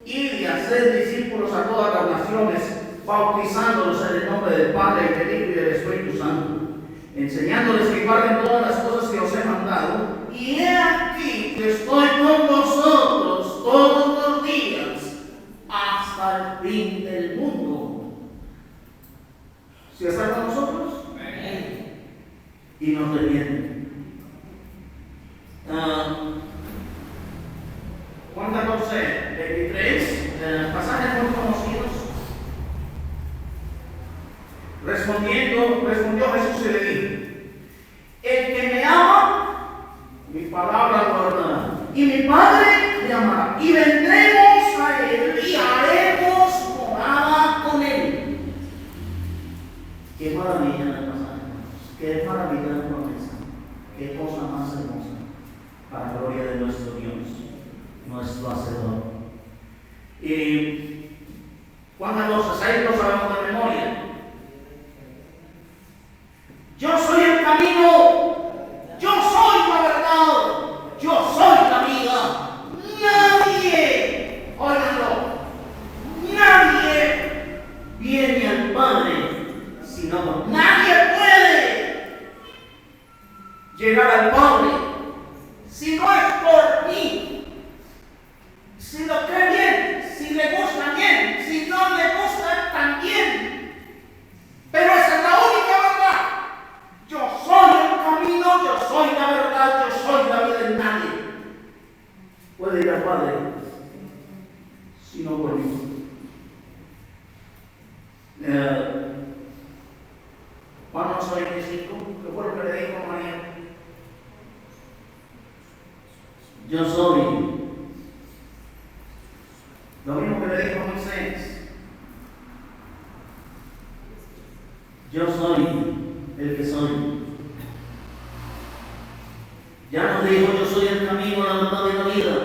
id y haced discípulos a todas las naciones, bautizándolos en el nombre del Padre, y del Hijo y del Espíritu Santo, enseñándoles que guarden todas las cosas que os he mandado. Y he aquí que estoy con vosotros todos los días hasta el fin del mundo. ¿Sí está con nosotros? Y nos defiende. Juan 14:23, pasajes muy conocidos. Respondió Jesús y le dijo: el que me ama, mi palabra guardará, y mi Padre me amará, y vendremos a él y haremos morada con él. Qué maravilla en el pasaje, qué maravilla de promesa, qué cosa más hermosa, para gloria de nuestro Dios, nuestro Hacedor. Y Juan 14:6 lo sabemos de llegar al Padre si no es por mí? Si lo cree bien, si le gusta bien, si no le gusta también. Pero esa es la única verdad. Yo soy el camino, yo soy la verdad, yo soy la vida en nadie puede ir al Padre si no por mí. Juan 8:25, que fue lo que le dijo a María. Yo soy. Lo mismo que le dijo a Moisés. Yo soy el que soy. Ya nos dijo, yo soy el camino, la verdad y la vida.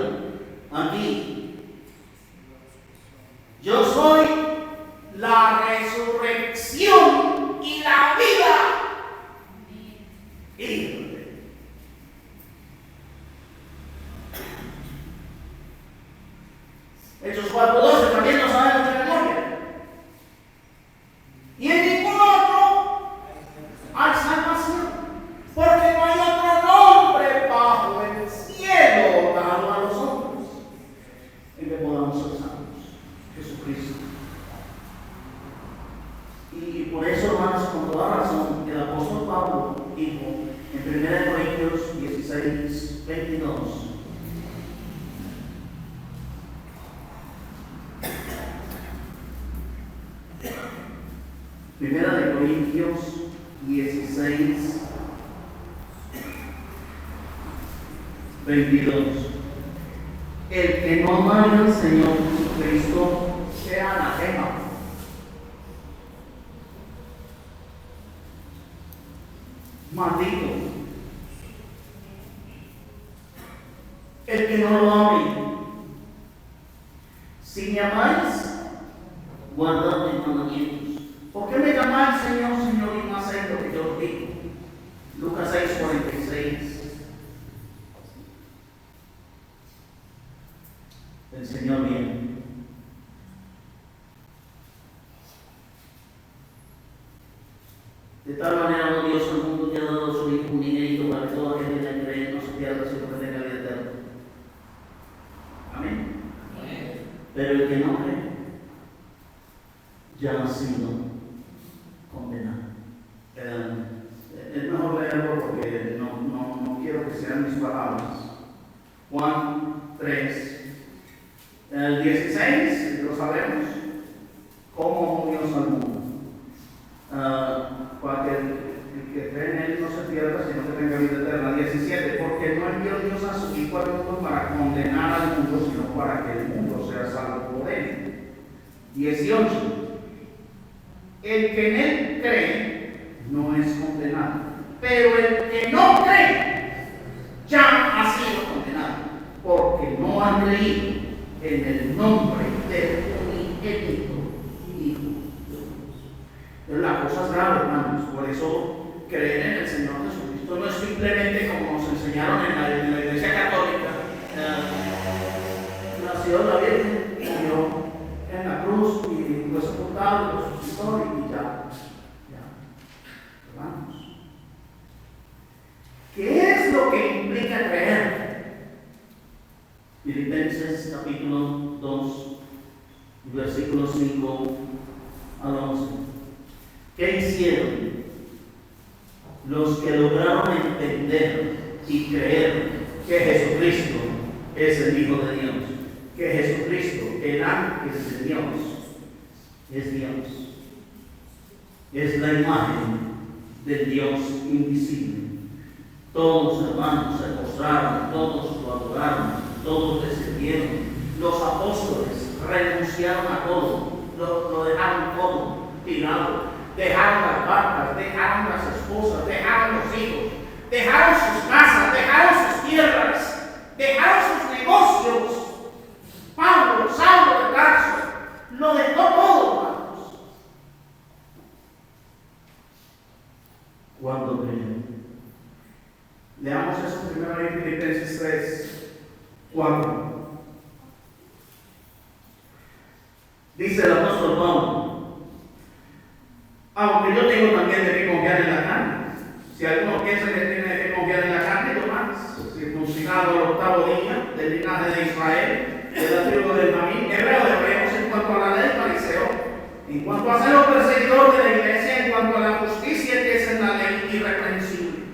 Aquí. Yo soy la resurrección y la vida. Híjole. Hechos 4:12 también lo sabemos de memoria. Y en ningún otro hay salvación, porque no hay otro nombre bajo el cielo dado a los hombres en que podamos ser salvos. Jesucristo. Y por eso, hermanos, con toda razón, el apóstol Pablo dijo en 1 Corintios 16:22. Primera de Corintios 16, 22. El que no amara al Señor Jesucristo sea anatema. maldito. El que no lo ame. Si me amáis, guardad mis mandamientos. ¿Por qué me llamáis Señor, Señor, y no hacéis lo que yo os digo? Lucas 6:46. El Señor viene. De tal manera amó Dios al mundo que ha dado a su Hijo unigénito para que todo aquel que en él cree no se pierda, sino que tenga vida eterna. Amén. Pero el que no cree ya ha sido condenado. Es mejor leerlo porque no quiero que sean mis palabras. Juan 3, el 16, lo sabemos, cómo amó Dios al mundo. Para que el que cree en él no se pierda, sino que tenga vida eterna. 17, porque no envió Dios a su Hijo al mundo para condenar al mundo, sino para que el mundo sea salvo por él. 18, el que en él cree no es condenado, pero el que no cree ya ha sido condenado, porque no han creído en el nombre del unigénito Hijo de Dios. Es la cosa grave, hermanos. Por eso creer en el Señor Jesucristo no es simplemente como nos enseñaron en la Iglesia Católica. Nació la Virgen, murió en la cruz y fue sepultado, lo resucitó y ya. Hermanos, ¿qué es lo que implica creer? Filipenses capítulo 2, versículos 5 al 11. ¿Qué hicieron los que lograron entender y creer que Jesucristo es el Hijo de Dios? Que Jesucristo, el ángel de Dios, es Dios. Es la imagen del Dios invisible. Todos, hermanos, se postraron, todos lo adoraron, todos le sirvieron. Los apóstoles renunciaron a todo, lo dejaron todo tirado. Dejaron las barcas, dejaron las esposas, dejaron los hijos, dejaron sus casas, dejaron sus tierras, dejaron sus negocios. Pablo, Saulo de Tarso, lo dejó todo, hermanos. ¿Cuándo creen? Leamos eso primero en Filipenses 3, 4. Dice el apóstol Pablo: aunque yo tengo también de qué confiar en la carne. Si alguno piensa que tiene que confiar en la ministrado el octavo día del linaje de Israel, de la tribu de Benjamín, hebreo de hebreos en cuanto a la ley, fariseo, en cuanto a ser los perseguidor de la iglesia, en cuanto a la justicia que es en la ley, irreprensible.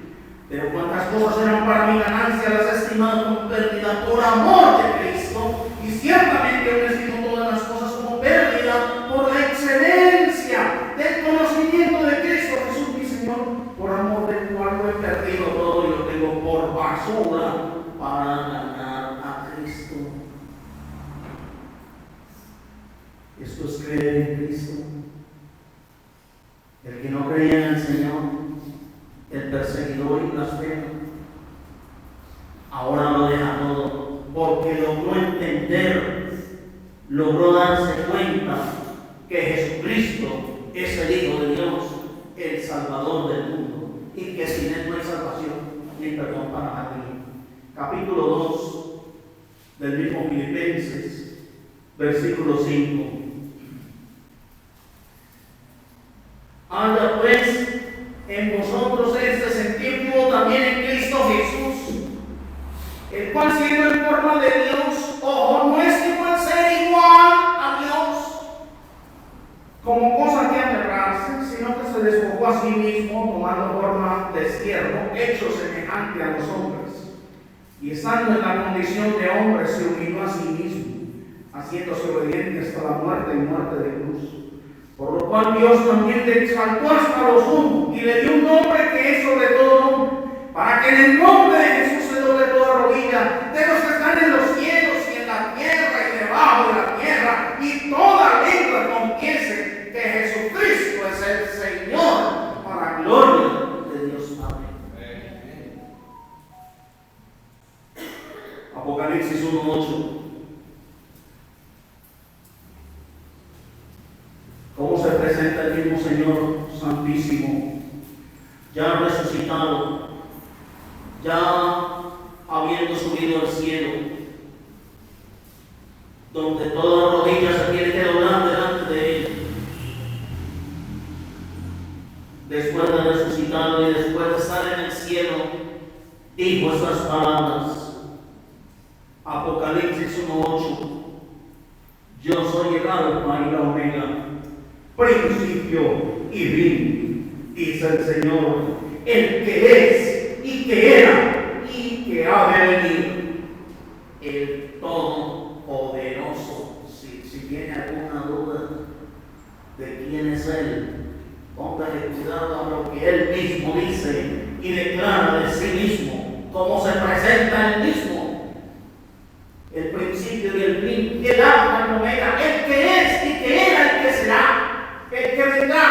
Pero cuantas cosas eran para mi ganancia, las he estimado como pérdida por amor de Cristo, y ciertamente aún estimo todas las cosas como pérdida por la excelencia del conocimiento de Cristo Jesús mi Señor, por amor del cual lo he perdido todo y lo tengo por basura para ganar a Cristo. Esto es creer en Cristo. El que no creía en el Señor, el perseguidor y blasfemo, ahora lo deja todo, porque logró entender, logró darse cuenta que Jesucristo es el Hijo de Dios, el Salvador del mundo, y que sin Él no hay salvación ni perdón para nadie. Capítulo 2 del mismo Filipenses, versículo 5. Anda pues en vosotros este sentir que hubo también en Cristo Jesús, el cual siendo en forma de Dios, ojo, no estimó el ser igual a Dios como cosa que aferrarse, sino que se despojó a sí mismo, tomando forma de siervo, hecho semejante a los hombres, y estando en la condición de hombre, se humilló a sí mismo, haciéndose obediente hasta la muerte y muerte de cruz. Por lo cual Dios también le exaltó hasta lo sumo y le dio un nombre que es sobre todo nombre, para que en el nombre de Jesús se doble toda rodilla de los que están en los cielos y en la tierra y debajo de la tierra, y toda lengua confiese que Jesucristo es el Señor, para gloria de Dios Padre. Apocalipsis 1:8. ¿Cómo se presenta el mismo Señor Santísimo, ya resucitado, ya habiendo subido al cielo, donde toda rodilla se tiene que doblar delante de Él, después de resucitado y después de estar en el cielo, dijo estas palabras? Apocalipsis 1:8. Yo soy el Alfa y la Omega, principio y fin, dice el Señor, el que es y que era y que ha de venir, el Todopoderoso. Si tiene alguna duda de quién es Él, póngale cuidado a lo que Él mismo dice y declara de sí mismo, cómo se presenta Él mismo, el principio y el fin, el Alfa y el Omega, el que es y que era y que será, el que vendrá,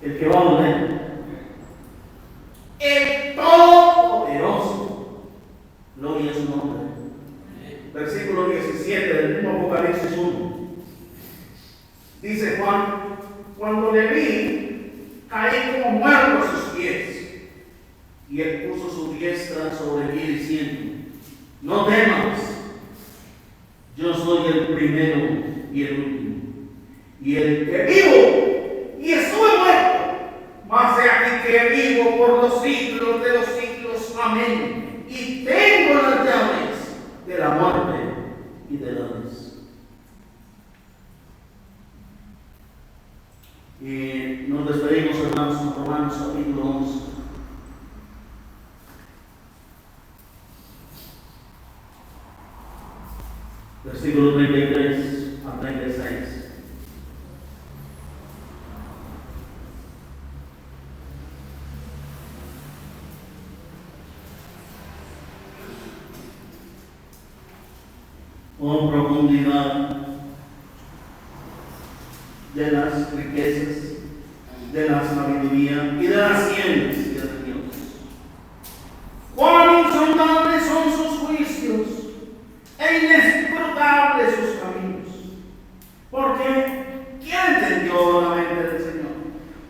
el que va a volver, el Todopoderoso. Gloria a su nombre. Versículo 17 del mismo Apocalipsis 1. Dice Juan: cuando le vi, caí como muerto a sus pies, y él puso su diestra sobre mí diciendo: no temas, yo soy el primero y el último, y el que vivo y estuve muerto, mas he aquí que vivo por los siglos de los siglos. Amén. Y tengo las llaves de la muerte y del Hades. Y nos despedimos, hermanos, con Romanos capítulo 11. Versículo 33 a 36. Oh profundidad de las riquezas, de la sabiduría y de la ciencia de Dios. Cuán insondables son sus juicios e inescrutables sus caminos. Porque ¿quién entendió la mente del Señor?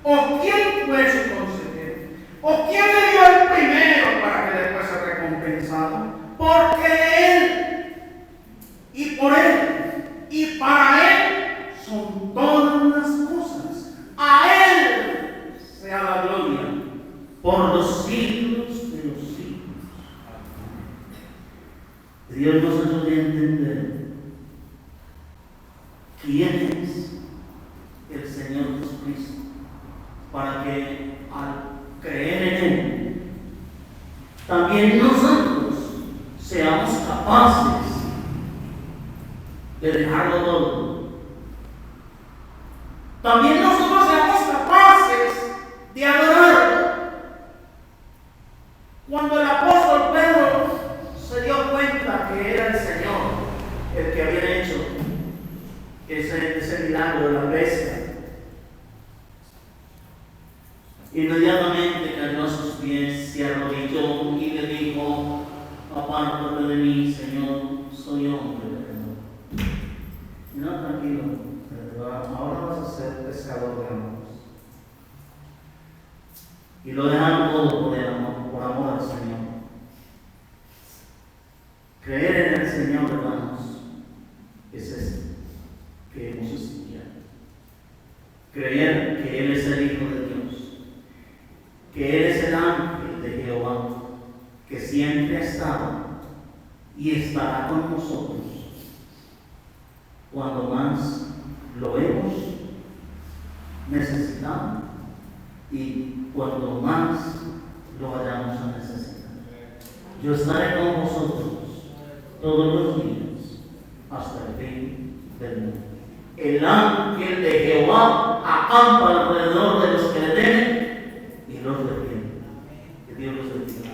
¿O quién fue su consejero? ¿O quién le dio el primero para que después sea recompensado? Porque de Él, y por Él, y para Él son todas las cosas. A Él sea la gloria por los siglos quién es el Señor Jesucristo, para que al creer en Él, también nosotros seamos capaces de dejarlo todo. También nosotros seamos capaces de adorarlo. Cuando el apóstol Pedro se dio cuenta que era el Señor el que había hecho ese milagro de la pesca, inmediatamente cayó a sus pies, se arrodilló y le dijo: apártate de mí, Señor, soy hombre pecador. No, tranquilo, ahora vas a ser pescador de hombres. Y lo dejaron todo por amor al Señor. Creer en el Señor, hermanos, es esto que hemos estudiado. Creer que Él es el Hijo de Dios, que Él es el ángel de Jehová, que siempre ha estado y estará con nosotros cuando más lo hemos necesitado y cuando más lo vayamos a necesitar. Yo estaré con vosotros todos los días hasta el fin del mundo. El ángel de Jehová acampa alrededor de los que le temen y los defiende. Que Dios los bendiga.